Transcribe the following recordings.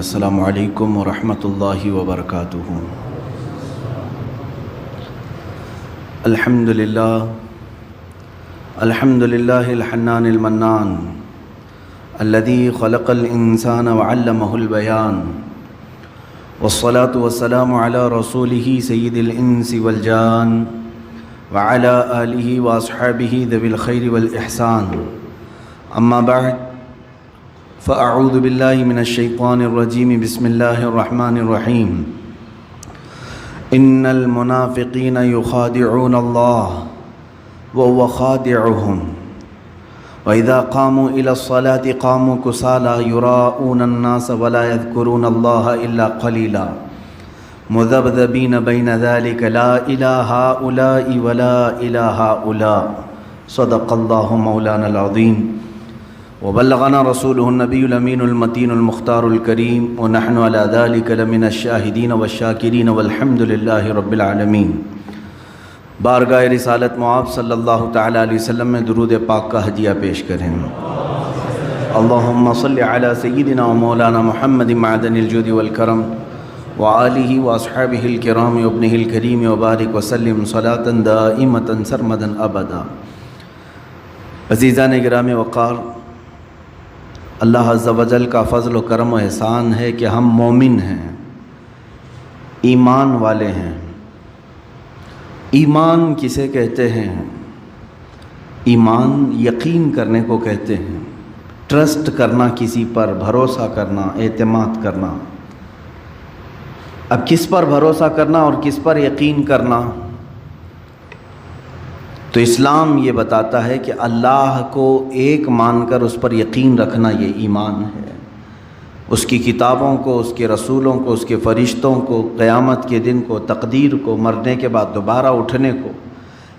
السلام علیکم ورحمۃ اللہ وبرکاتہ۔ الحمد للہ الحنان المنان الذي خلق الإنسان وعلمه البيان، والصلاة والسلام على رسوله سيد الإنس والجان وعلى آله وأصحابه ذوي الخير والإحسان، أما بعد فأعوذ بالله من الشيطان الرجيم، بسم الله الرحمن الرحيم۔ إن المنافقين يخادعون الله وهو خادعهم وإذا قاموا إلى الصلاة قاموا كسالى يراءون الناس ولا يذكرون الله إلا قليلا مذبذبين بين ذلك لا إلى هؤلاء ولا إلى هؤلاء، صدق الله مولانا العظيم وبلغنا رسوله النبي الأمين المتين المختار الكريم، ونحن على ذلك لمن الشاهدين والشاكرين والحمد لله رب العالمين۔ بارگاہ رسالت معاب صلی اللہ تعالی علیہ وسلم میں درود پاک کا ہدیہ پیش کریں۔ اللہم صل علی سیدنا و مولانا محمد معدن الجود والکرم وآلہ واصحابہ الکرام وابنہ الکریم وبارک وسلم صلاة دائمة سرمدا ابدا۔ عزیزان گرامی وقار، اللہ عز و جل کا فضل و کرم و احسان ہے کہ ہم مومن ہیں، ایمان والے ہیں۔ ایمان کسے کہتے ہیں؟ ایمان یقین کرنے کو کہتے ہیں، ٹرسٹ کرنا، کسی پر بھروسہ کرنا، اعتماد کرنا۔ اب کس پر بھروسہ کرنا اور کس پر یقین کرنا؟ تو اسلام یہ بتاتا ہے کہ اللہ کو ایک مان کر اس پر یقین رکھنا یہ ایمان ہے۔ اس کی کتابوں کو، اس کے رسولوں کو، اس کے فرشتوں کو، قیامت کے دن کو، تقدیر کو، مرنے کے بعد دوبارہ اٹھنے کو،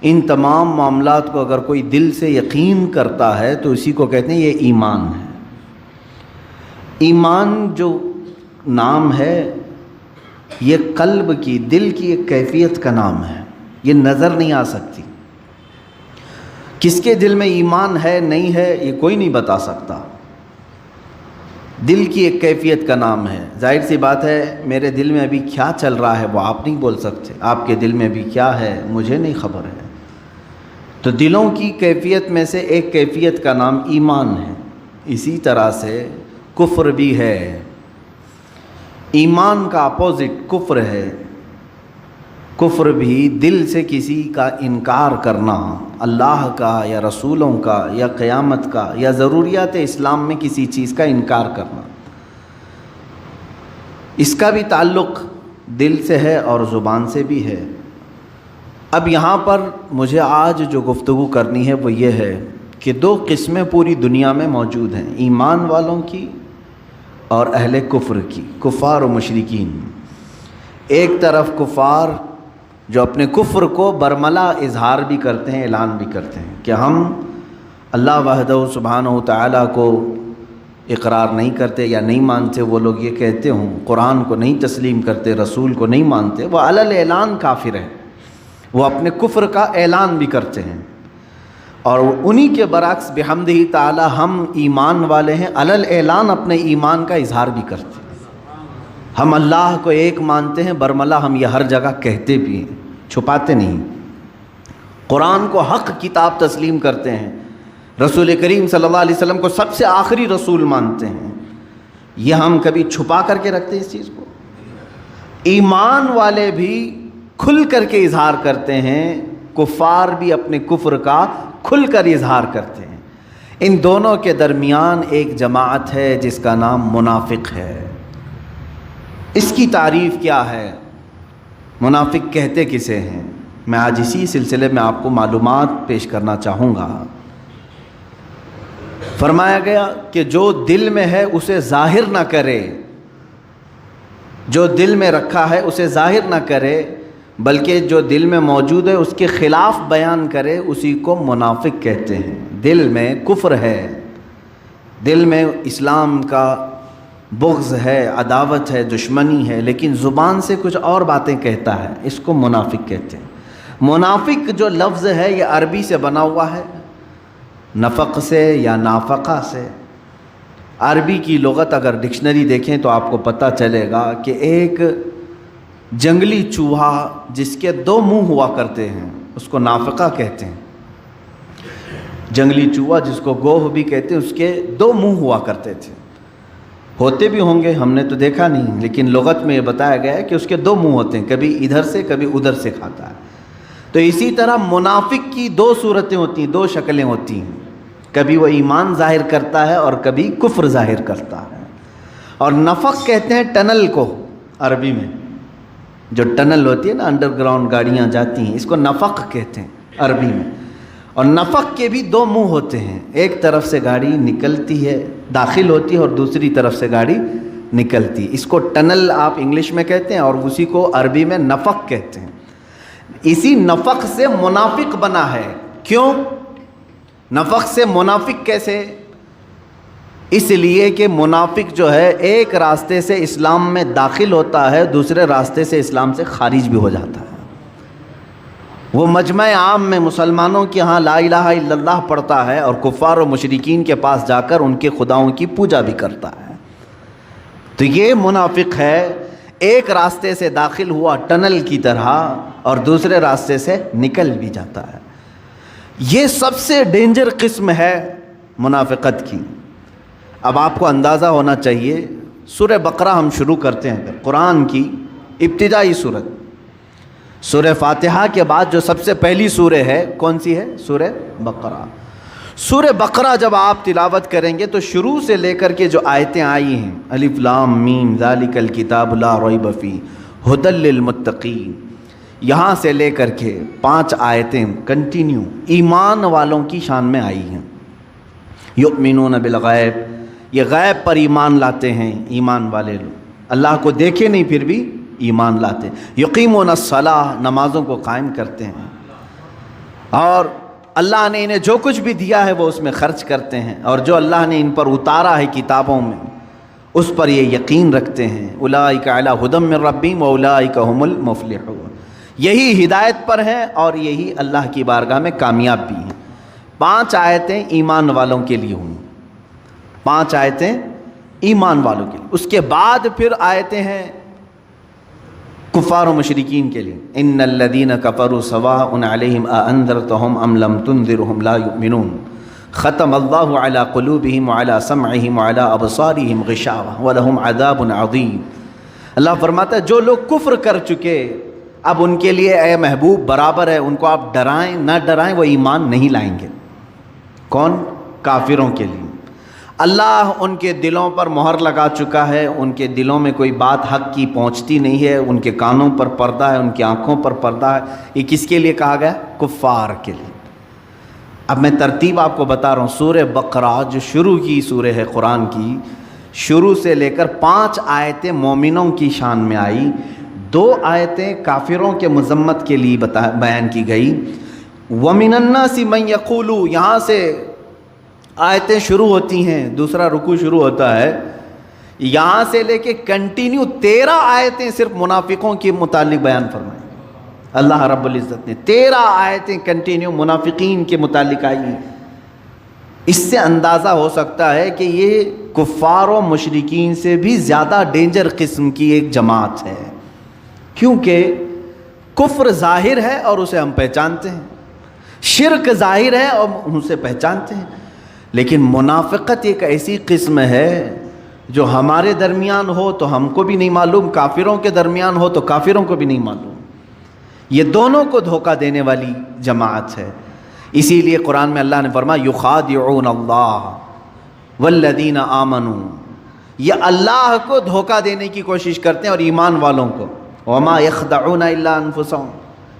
ان تمام معاملات کو اگر کوئی دل سے یقین کرتا ہے تو اسی کو کہتے ہیں یہ ایمان ہے۔ ایمان جو نام ہے یہ قلب کی، دل کی ایک کیفیت کا نام ہے، یہ نظر نہیں آ سکتی۔ کس کے دل میں ایمان ہے نہیں ہے یہ کوئی نہیں بتا سکتا، دل کی ایک کیفیت کا نام ہے۔ ظاہر سی بات ہے میرے دل میں ابھی کیا چل رہا ہے وہ آپ نہیں بول سکتے، آپ کے دل میں ابھی کیا ہے مجھے نہیں خبر ہے۔ تو دلوں کی کیفیت میں سے ایک کیفیت کا نام ایمان ہے۔ اسی طرح سے کفر بھی ہے، ایمان کا اپوزٹ کفر ہے۔ کفر بھی دل سے کسی کا انکار کرنا، اللہ کا یا رسولوں کا یا قیامت کا یا ضروریات اسلام میں کسی چیز کا انکار کرنا، اس کا بھی تعلق دل سے ہے اور زبان سے بھی ہے۔ اب یہاں پر مجھے آج جو گفتگو کرنی ہے وہ یہ ہے کہ دو قسمیں پوری دنیا میں موجود ہیں، ایمان والوں کی اور اہل کفر کی، کفار و مشرکین۔ ایک طرف کفار جو اپنے کفر کو برملا اظہار بھی کرتے ہیں، اعلان بھی کرتے ہیں کہ ہم اللہ وحدہ سبحانہ و تعالیٰ کو اقرار نہیں کرتے یا نہیں مانتے۔ وہ لوگ یہ کہتے ہوں قرآن کو نہیں تسلیم کرتے، رسول کو نہیں مانتے، وہ علی الاعلان کافر ہیں، وہ اپنے کفر کا اعلان بھی کرتے ہیں۔ اور انہی کے برعکس بحمدہ تعالیٰ ہم ایمان والے ہیں، علی الاعلان اپنے ایمان کا اظہار بھی کرتے ہیں۔ ہم اللہ کو ایک مانتے ہیں، برملا ہم یہ ہر جگہ کہتے بھی ہیں، چھپاتے نہیں۔ قرآن کو حق کتاب تسلیم کرتے ہیں، رسول کریم صلی اللہ علیہ وسلم کو سب سے آخری رسول مانتے ہیں۔ یہ ہم کبھی چھپا کر کے رکھتے ہیں اس چیز کو؟ ایمان والے بھی کھل کر کے اظہار کرتے ہیں، کفار بھی اپنے کفر کا کھل کر اظہار کرتے ہیں۔ ان دونوں کے درمیان ایک جماعت ہے جس کا نام منافق ہے۔ اس کی تعریف کیا ہے؟ منافق کہتے کسے ہیں؟ میں آج اسی سلسلے میں آپ کو معلومات پیش کرنا چاہوں گا۔ فرمایا گیا کہ جو دل میں ہے اسے ظاہر نہ کرے، جو دل میں رکھا ہے اسے ظاہر نہ کرے، بلکہ جو دل میں موجود ہے اس کے خلاف بیان کرے، اسی کو منافق کہتے ہیں۔ دل میں کفر ہے، دل میں اسلام کا بغض ہے، عداوت ہے، دشمنی ہے، لیکن زبان سے کچھ اور باتیں کہتا ہے، اس کو منافق کہتے ہیں۔ منافق جو لفظ ہے یہ عربی سے بنا ہوا ہے، نفق سے یا نافقہ سے۔ عربی کی لغت اگر ڈکشنری دیکھیں تو آپ کو پتہ چلے گا کہ ایک جنگلی چوہا جس کے 2 منہ ہوا کرتے ہیں اس کو نافقہ کہتے ہیں. جنگلی چوہا جس کو گوہ بھی کہتے ہیں اس کے 2 منہ ہوا کرتے تھے. ہوتے بھی ہوں گے، ہم نے تو دیکھا نہیں، لیکن لغت میں یہ بتایا گیا ہے کہ اس کے 2 منہ ہوتے ہیں، کبھی ادھر سے کبھی ادھر سے کھاتا ہے. تو اسی طرح منافق کی 2 صورتیں ہوتی ہیں، 2 شکلیں ہوتی ہیں. کبھی وہ ایمان ظاہر کرتا ہے اور کبھی کفر ظاہر کرتا ہے. اور نفق کہتے ہیں ٹنل کو عربی میں، جو ٹنل ہوتی ہے نا، انڈر گراؤنڈ گاڑیاں جاتی ہیں، اس کو نفق کہتے ہیں عربی میں. اور نفق کے بھی 2 منہ ہوتے ہیں، ایک طرف سے گاڑی نکلتی ہے، داخل ہوتی ہے، اور دوسری طرف سے گاڑی نکلتی. اس کو ٹنل آپ انگلش میں کہتے ہیں اور اسی کو عربی میں نفق کہتے ہیں. اسی نفق سے منافق بنا ہے. کیوں نفق سے منافق کیسے؟ اس لیے کہ منافق جو ہے ایک راستے سے اسلام میں داخل ہوتا ہے، دوسرے راستے سے اسلام سے خارج بھی ہو جاتا ہے. وہ مجمع عام میں مسلمانوں کے ہاں لا الہ الا اللہ پڑھتا ہے اور کفار و مشرکین کے پاس جا کر ان کے خداؤں کی پوجا بھی کرتا ہے. تو یہ منافق ہے، ایک راستے سے داخل ہوا ٹنل کی طرح اور دوسرے راستے سے نکل بھی جاتا ہے. یہ سب سے ڈینجر قسم ہے منافقت کی. اب آپ کو اندازہ ہونا چاہیے، سورہ بقرہ ہم شروع کرتے ہیں. قرآن کی ابتدائی سورت، سورہ فاتحہ کے بعد جو سب سے پہلی سورہ ہے کون سی ہے؟ سورہ بقرہ. سورہ بقرہ جب آپ تلاوت کریں گے تو شروع سے لے کر کے جو آیتیں آئی ہیں، الف لام میم ذالک الکتاب لا ریب فیہ ھدی للمتقین، یہاں سے لے کر کے 5 آیتیں کنٹینیو ایمان والوں کی شان میں آئی ہیں. یؤمنون بالغیب، یہ غیب پر ایمان لاتے ہیں ایمان والے لوگ، اللہ کو دیکھے نہیں پھر بھی ایمان لاتے. یقیمون الصلاۃ، نمازوں کو قائم کرتے ہیں، اور اللہ نے انہیں جو کچھ بھی دیا ہے وہ اس میں خرچ کرتے ہیں، اور جو اللہ نے ان پر اتارا ہے کتابوں میں اس پر یہ یقین رکھتے ہیں. اولئک علی ھدی من ربہم واولئک ھم المفلحون، یہی ہدایت پر ہیں اور یہی اللہ کی بارگاہ میں کامیاب بھی ہیں. 5 آیتیں ایمان والوں کے لیے ہوئیں، 5 آیتیں ایمان والوں کے لیے. اس کے بعد پھر آیتیں ہیں کفار و مشرکین کے لیے. ان الذین کفروا سواء علیہم اانذرتہم ام لم تنذرہم لا یؤمنون ختم اللہ علی قلوبہم وعلی سمعہم وعلی ابصارہم غشاوہ ولہم عذاب عظیم. اللہ فرماتا ہے جو لوگ کفر کر چکے، اب ان کے لیے اے محبوب برابر ہے، ان کو آپ ڈرائیں نہ ڈرائیں وہ ایمان نہیں لائیں گے. کون؟ کافروں کے لیے. اللہ ان کے دلوں پر مہر لگا چکا ہے، ان کے دلوں میں کوئی بات حق کی پہنچتی نہیں ہے، ان کے کانوں پر پردہ ہے، ان کی آنکھوں پر پردہ ہے. یہ کس کے لیے کہا گیا؟ کفار کے لیے. اب میں ترتیب آپ کو بتا رہا ہوں. سورہ بقرہ جو شروع کی سورہ ہے قرآن کی، شروع سے لے کر 5 آیتیں مومنوں کی شان میں آئی، 2 آیتیں کافروں کے مذمت کے لیے بیان کی گئی. وَمِنَ النَّاسِ مَن يَقُولُ، یہاں سے آیتیں شروع ہوتی ہیں، دوسرا رکوع شروع ہوتا ہے. یہاں سے لے کے کنٹینیو 13 آیتیں صرف منافقوں کے متعلق بیان فرمائیں. اللہ رب العزت نے 13 آیتیں کنٹینیو منافقین کے متعلق آئی ہیں. اس سے اندازہ ہو سکتا ہے کہ یہ کفار و مشرکین سے بھی زیادہ ڈینجر قسم کی ایک جماعت ہے، کیونکہ کفر ظاہر ہے اور اسے ہم پہچانتے ہیں، شرک ظاہر ہے اور ہم اسے پہچانتے ہیں، لیکن منافقت ایک ایسی قسم ہے جو ہمارے درمیان ہو تو ہم کو بھی نہیں معلوم، کافروں کے درمیان ہو تو کافروں کو بھی نہیں معلوم. یہ دونوں کو دھوکہ دینے والی جماعت ہے. اسی لیے قرآن میں اللہ نے فرمایا یخادعون اللہ والذین آمنوا، یہ اللہ کو دھوکہ دینے کی کوشش کرتے ہیں اور ایمان والوں کو. وما یخدعون الا انفسهم،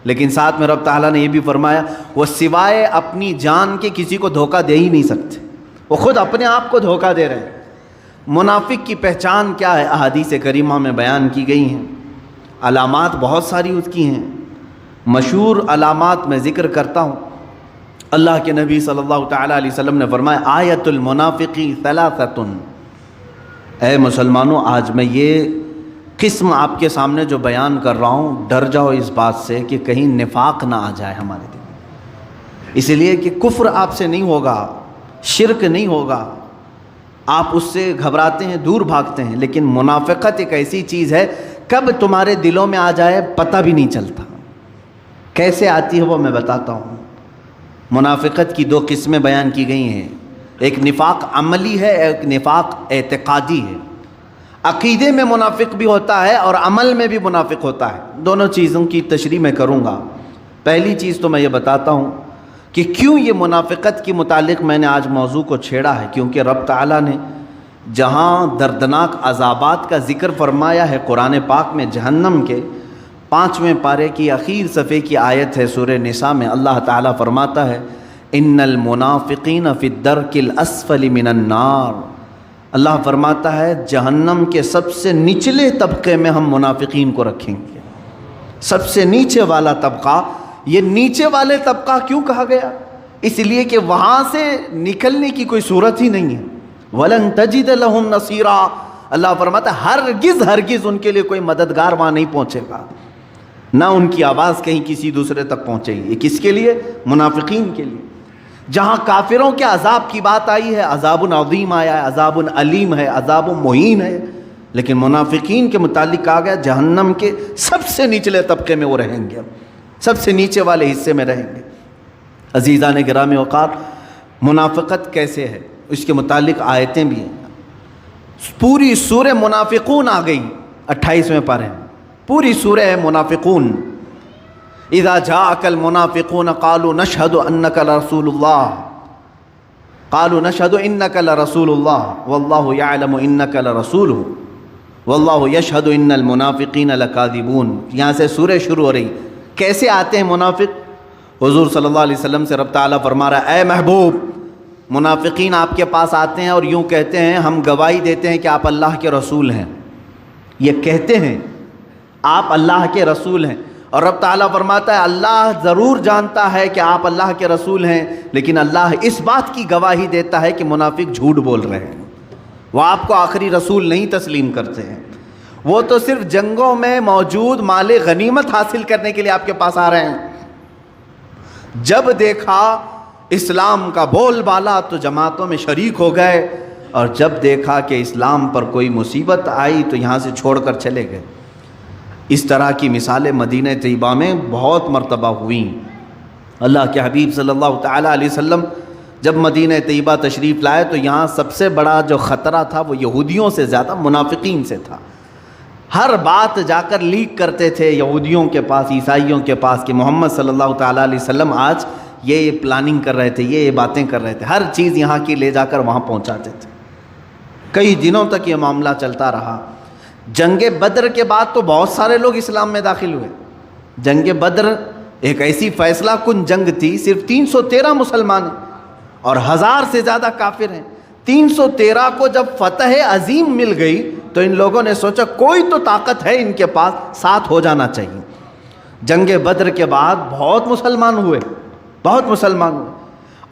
لیکن ساتھ میں رب تعالیٰ نے یہ بھی فرمایا وہ سوائے اپنی جان کے کسی کو دھوکہ دے ہی نہیں سکتے، وہ خود اپنے آپ کو دھوکہ دے رہے ہیں. منافق کی پہچان کیا ہے؟ احادیث کریمہ میں بیان کی گئی ہیں. علامات بہت ساری اس کی ہیں، مشہور علامات میں ذکر کرتا ہوں. اللہ کے نبی صلی اللہ تعالیٰ علیہ وسلم نے فرمایا آیت المنافقی ثلاثۃ، اے مسلمانوں آج میں یہ قسم آپ کے سامنے جو بیان کر رہا ہوں، ڈر جاؤ اس بات سے کہ کہیں نفاق نہ آ جائے ہمارے دل میں. اس لیے کہ کفر آپ سے نہیں ہوگا، شرک نہیں ہوگا، آپ اس سے گھبراتے ہیں، دور بھاگتے ہیں، لیکن منافقت ایک ایسی چیز ہے کب تمہارے دلوں میں آ جائے پتہ بھی نہیں چلتا۔ کیسے آتی ہے وہ میں بتاتا ہوں۔ منافقت کی 2 قسمیں بیان کی گئی ہیں، ایک نفاق عملی ہے، ایک نفاق اعتقادی ہے۔ عقیدے میں منافق بھی ہوتا ہے اور عمل میں بھی منافق ہوتا ہے، دونوں چیزوں کی تشریح میں کروں گا۔ پہلی چیز تو میں یہ بتاتا ہوں کہ کیوں یہ منافقت کے متعلق میں نے آج موضوع کو چھیڑا ہے، کیونکہ رب تعالیٰ نے جہاں دردناک عذابات کا ذکر فرمایا ہے قرآن پاک میں، جہنم کے 5ویں پارے کی آخر صفحے کی آیت ہے سورہ نساء میں، اللہ تعالیٰ فرماتا ہے ان المنافقین فی الدرک الاسفل من النار۔ اللہ فرماتا ہے جہنم کے سب سے نچلے طبقے میں ہم منافقین کو رکھیں گے، سب سے نیچے والا طبقہ۔ یہ نیچے والے طبقہ کیوں کہا گیا؟ اس لیے کہ وہاں سے نکلنے کی کوئی صورت ہی نہیں ہے۔ وَلَن تَجِدَ لَهُمْ نَصِيرًا، اللہ فرماتا ہے ہرگز ان کے لیے کوئی مددگار وہاں نہیں پہنچے گا، نہ ان کی آواز کہیں کسی دوسرے تک پہنچے گی۔ یہ کس کے لیے؟ منافقین کے لیے۔ جہاں کافروں کے عذاب کی بات آئی ہے، عذاب عظیم آیا ہے، عذاب علیم ہے، عذاب مہین ہے، لیکن منافقین کے متعلق کہا گیا جہنم کے سب سے نچلے طبقے میں وہ رہیں گے، سب سے نیچے والے حصے میں رہیں گے۔ عزیزان گرامی اوقات، منافقت کیسے ہے اس کے متعلق آیتیں بھی ہیں۔ پوری سورہ منافقون آ گئی 28ویں پارے میں، پوری سورہ ہے منافقون۔ اذا جاءك المنافقون قالوا نشهد انك لرسول الله قالوا نشهد انك لرسول الله والله يعلم انك لرسوله والله يشهد ان المنافقين لكاذبون۔ یہاں سے سورہ شروع ہو رہی۔ کیسے آتے ہیں منافق؟ حضور صلی اللہ علیہ وسلم سے رب تعالیٰ فرما رہا ہے اے محبوب، منافقین آپ کے پاس آتے ہیں اور یوں کہتے ہیں ہم گواہی دیتے ہیں کہ آپ اللہ کے رسول ہیں۔ یہ کہتے ہیں آپ اللہ کے رسول ہیں، اور رب تعالیٰ فرماتا ہے اللہ ضرور جانتا ہے کہ آپ اللہ کے رسول ہیں، لیکن اللہ اس بات کی گواہی دیتا ہے کہ منافق جھوٹ بول رہے ہیں، وہ آپ کو آخری رسول نہیں تسلیم کرتے ہیں، وہ تو صرف جنگوں میں موجود مال غنیمت حاصل کرنے کے لیے آپ کے پاس آ رہے ہیں۔ جب دیکھا اسلام کا بول بالا تو جماعتوں میں شریک ہو گئے، اور جب دیکھا کہ اسلام پر کوئی مصیبت آئی تو یہاں سے چھوڑ کر چلے گئے۔ اس طرح کی مثالیں مدینہ طیبہ میں بہت مرتبہ ہوئیں۔ اللہ کے حبیب صلی اللہ تعالیٰ علیہ وسلم جب مدینہ طیبہ تشریف لائے تو یہاں سب سے بڑا جو خطرہ تھا وہ یہودیوں سے زیادہ منافقین سے تھا۔ ہر بات جا کر لیک کرتے تھے یہودیوں کے پاس، عیسائیوں کے پاس، کہ محمد صلی اللہ تعالیٰ علیہ وسلم آج یہ پلاننگ کر رہے تھے، یہ باتیں کر رہے تھے، ہر چیز یہاں کی لے جا کر وہاں پہنچاتے تھے۔ کئی دنوں تک یہ معاملہ چلتا رہا۔ جنگ بدر کے بعد تو بہت سارے لوگ اسلام میں داخل ہوئے۔ جنگ بدر ایک ایسی فیصلہ کن جنگ تھی، صرف 313 مسلمان ہیں اور 1000 سے زیادہ کافر ہیں۔ 313 کو جب فتح عظیم مل گئی تو ان لوگوں نے سوچا کوئی تو طاقت ہے ان کے پاس، ساتھ ہو جانا چاہیے۔ جنگ بدر کے بعد بہت مسلمان ہوئے، بہت مسلمان ہوئے،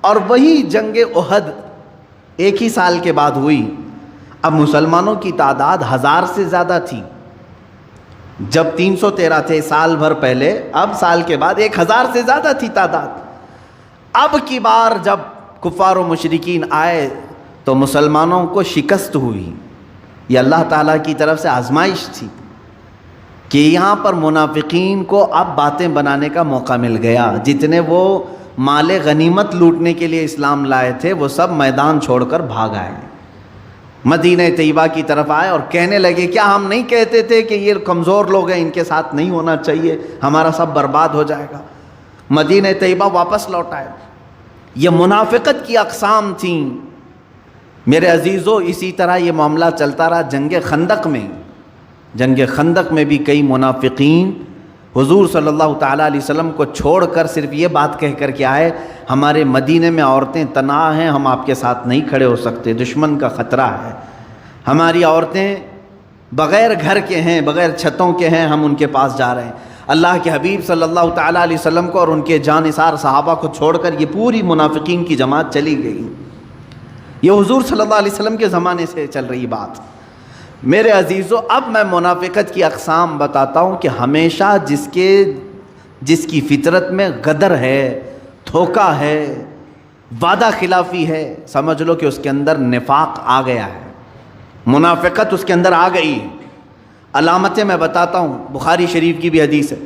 اور وہی جنگ احد ایک ہی سال کے بعد ہوئی۔ اب مسلمانوں کی تعداد 1000 سے زیادہ تھی۔ جب 313 تھے سال بھر پہلے، اب سال کے بعد 1000 سے زیادہ تھی تعداد۔ اب کی بار جب کفار و مشرکین آئے تو مسلمانوں کو شکست ہوئی۔ یہ اللہ تعالیٰ کی طرف سے آزمائش تھی کہ یہاں پر منافقین کو اب باتیں بنانے کا موقع مل گیا۔ جتنے وہ مال غنیمت لوٹنے کے لیے اسلام لائے تھے وہ سب میدان چھوڑ کر بھاگ آئے، مدینہ طیبہ کی طرف آئے اور کہنے لگے کیا ہم نہیں کہتے تھے کہ یہ کمزور لوگ ہیں، ان کے ساتھ نہیں ہونا چاہیے، ہمارا سب برباد ہو جائے گا۔ مدینہ طیبہ واپس لوٹ آئے۔ یہ منافقت کی اقسام تھیں میرے عزیزو۔ اسی طرح یہ معاملہ چلتا رہا جنگ خندق میں۔ جنگ خندق میں بھی کئی منافقین حضور صلی اللہ تعالیٰ علیہ وسلم کو چھوڑ کر صرف یہ بات کہہ کر کے آئے ہمارے مدینے میں عورتیں تنہا ہیں، ہم آپ کے ساتھ نہیں کھڑے ہو سکتے، دشمن کا خطرہ ہے، ہماری عورتیں بغیر گھر کے ہیں، بغیر چھتوں کے ہیں، ہم ان کے پاس جا رہے ہیں۔ اللہ کے حبیب صلی اللہ تعالیٰ علیہ وسلم کو اور ان کے جانثار صحابہ کو چھوڑ کر یہ پوری منافقین کی جماعت چلی گئی۔ یہ حضور صلی اللہ علیہ وسلم کے زمانے سے چل رہی بات۔ میرے عزیزو، اب میں منافقت کی اقسام بتاتا ہوں کہ ہمیشہ جس کی فطرت میں غدر ہے، دھوکہ ہے، وعدہ خلافی ہے، سمجھ لو کہ اس کے اندر نفاق آ گیا ہے، منافقت اس کے اندر آ گئی ہے۔ علامتیں میں بتاتا ہوں، بخاری شریف کی بھی حدیث ہے،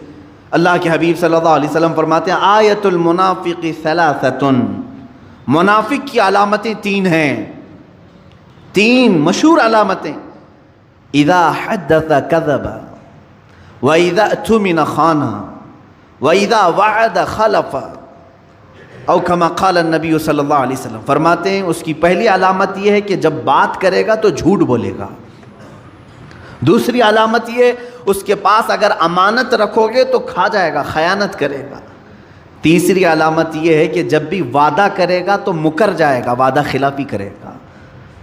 اللہ کے حبیب صلی اللہ علیہ وسلم فرماتے ہیں آیت المنافق ثلاثۃ، منافق کی علامتیں 3 ہیں، 3 مشہور علامتیں، اذا حدث کذب واذا اؤتمن خان واذا وعد خلف، او کما قال النبی صلی اللہ علیہ وسلم، فرماتے ہیں اس کی پہلی علامت یہ ہے کہ جب بات کرے گا تو جھوٹ بولے گا، دوسری علامت یہ اس کے پاس اگر امانت رکھو گے تو کھا جائے گا، خیانت کرے گا، تیسری علامت یہ ہے کہ جب بھی وعدہ کرے گا تو مکر جائے گا، وعدہ خلافی کرے گا۔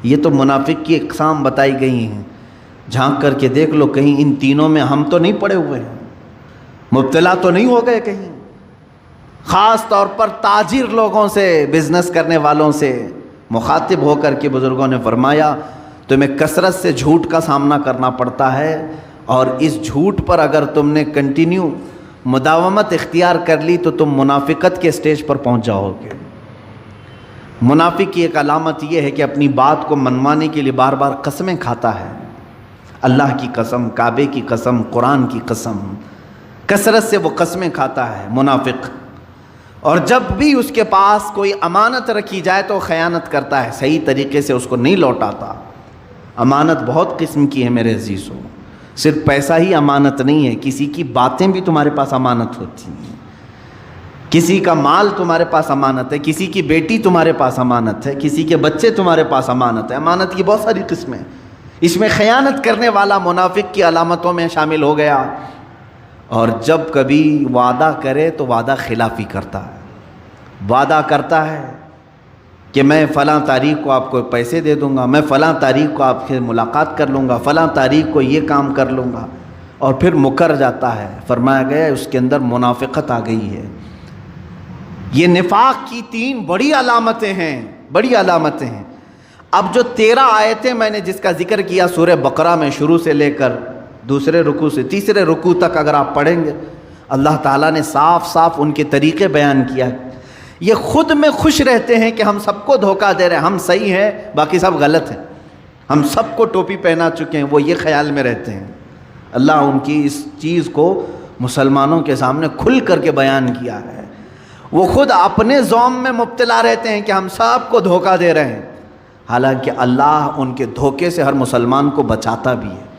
یہ تو منافق کی اقسام بتائی گئی ہیں، جھانک کر کے دیکھ لو کہیں ان تینوں میں ہم تو نہیں پڑے ہوئے ہیں، مبتلا تو نہیں ہو گئے کہیں۔ خاص طور پر تاجر لوگوں سے، بزنس کرنے والوں سے مخاطب ہو کر کے بزرگوں نے فرمایا تمہیں کثرت سے جھوٹ کا سامنا کرنا پڑتا ہے، اور اس جھوٹ پر اگر تم نے کنٹینیو مداومت اختیار کر لی تو تم منافقت کے سٹیج پر پہنچ جاؤ گے۔ منافق کی ایک علامت یہ ہے کہ اپنی بات کو منوانے کے لیے بار بار قسمیں کھاتا ہے، اللہ کی قسم، کعبے کی قسم، قرآن کی قسم، کثرت سے وہ قسمیں کھاتا ہے منافق۔ اور جب بھی اس کے پاس کوئی امانت رکھی جائے تو خیانت کرتا ہے، صحیح طریقے سے اس کو نہیں لوٹاتا۔ امانت بہت قسم کی ہے میرے عزیزوں، صرف پیسہ ہی امانت نہیں ہے، کسی کی باتیں بھی تمہارے پاس امانت ہوتی ہیں، کسی کا مال تمہارے پاس امانت ہے، کسی کی بیٹی تمہارے پاس امانت ہے، کسی کے بچے تمہارے پاس امانت ہے۔ امانت کی بہت ساری قسمیں، اس میں خیانت کرنے والا منافق کی علامتوں میں شامل ہو گیا، اور جب کبھی وعدہ کرے تو وعدہ خلافی کرتا ہے، وعدہ کرتا ہے کہ میں فلاں تاریخ کو آپ کو پیسے دے دوں گا، میں فلاں تاریخ کو آپ سے ملاقات کر لوں گا، فلاں تاریخ کو یہ کام کر لوں گا، اور پھر مکر جاتا ہے۔ فرمایا گیا اس کے اندر منافقت آ گئی ہے۔ یہ نفاق کی 3 بڑی علامتیں ہیں، بڑی علامتیں ہیں۔ اب جو 13 آیتیں میں نے جس کا ذکر کیا سورہ بقرہ میں، شروع سے لے کر دوسرے رکوع سے تیسرے رکوع تک اگر آپ پڑھیں گے، اللہ تعالیٰ نے صاف صاف ان کے طریقے بیان کیا ہے۔ یہ خود میں خوش رہتے ہیں کہ ہم سب کو دھوکہ دے رہے ہیں، ہم صحیح ہیں باقی سب غلط ہیں، ہم سب کو ٹوپی پہنا چکے ہیں، وہ یہ خیال میں رہتے ہیں۔ اللہ ان کی اس چیز کو مسلمانوں کے سامنے کھل کر کے بیان کیا ہے۔ وہ خود اپنے زوم میں مبتلا رہتے ہیں کہ ہم سب کو دھوکہ دے رہے ہیں، حالانکہ اللہ ان کے دھوکے سے ہر مسلمان کو بچاتا بھی ہے،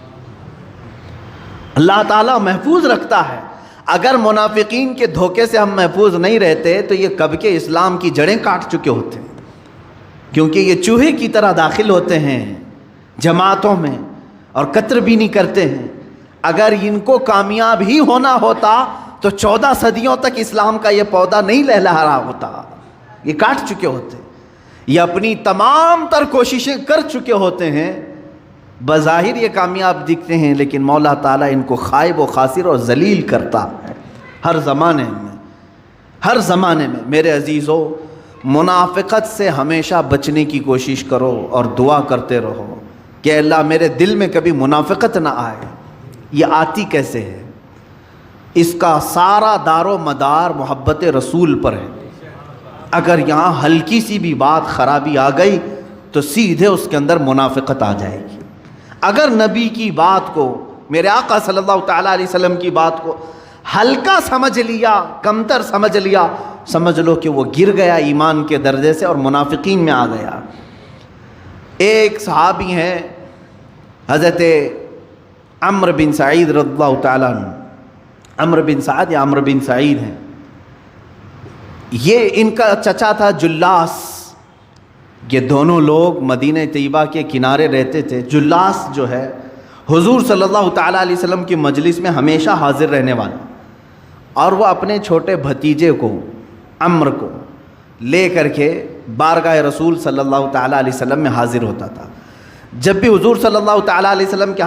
اللہ تعالیٰ محفوظ رکھتا ہے۔ اگر منافقین کے دھوکے سے ہم محفوظ نہیں رہتے تو یہ کب کے اسلام کی جڑیں کاٹ چکے ہوتے ہیں، کیونکہ یہ چوہے کی طرح داخل ہوتے ہیں جماعتوں میں اور قطر بھی نہیں کرتے ہیں۔ اگر ان کو کامیاب ہی ہونا ہوتا تو 14 صدیوں تک اسلام کا یہ پودا نہیں لہلہا رہا ہوتا، یہ کاٹ چکے ہوتے، یہ اپنی تمام تر کوششیں کر چکے ہوتے ہیں، بظاہر یہ کامیاب دکھتے ہیں لیکن مولا تعالیٰ ان کو خائب و خاسر اور ذلیل کرتا ہے ہر زمانے میں، ہر زمانے میں۔ میرے عزیزو، منافقت سے ہمیشہ بچنے کی کوشش کرو اور دعا کرتے رہو کہ اللہ میرے دل میں کبھی منافقت نہ آئے۔ یہ آتی کیسے ہے؟ اس کا سارا دار و مدار محبت رسول پر ہے۔ اگر یہاں ہلکی سی بھی بات خرابی آ گئی تو سیدھے اس کے اندر منافقت آ جائے گی۔ اگر نبی کی بات کو، میرے آقا صلی اللہ تعالیٰ علیہ وسلم کی بات کو ہلکا سمجھ لیا، کمتر سمجھ لیا، سمجھ لو کہ وہ گر گیا ایمان کے درجے سے اور منافقین میں آ گیا۔ ایک صحابی ہیں حضرت عمرو بن سعید رضی اللہ تعالیٰ عنہ، عمرو بن سعد یا عمرو بن سعید ہیں، یہ ان کا چچا تھا جلاس۔ یہ دونوں لوگ مدینہ طیبہ کے کنارے رہتے تھے۔ جلاس جو ہے حضور صلی اللہ تعالیٰ علیہ وسلم کی مجلس میں ہمیشہ حاضر رہنے والا، اور وہ اپنے چھوٹے بھتیجے کو عمرو کو لے کر کے بارگاہ رسول صلی اللہ تعالیٰ علیہ وسلم میں حاضر ہوتا تھا۔ جب بھی حضور صلی اللہ تعالیٰ علیہ وسلم کے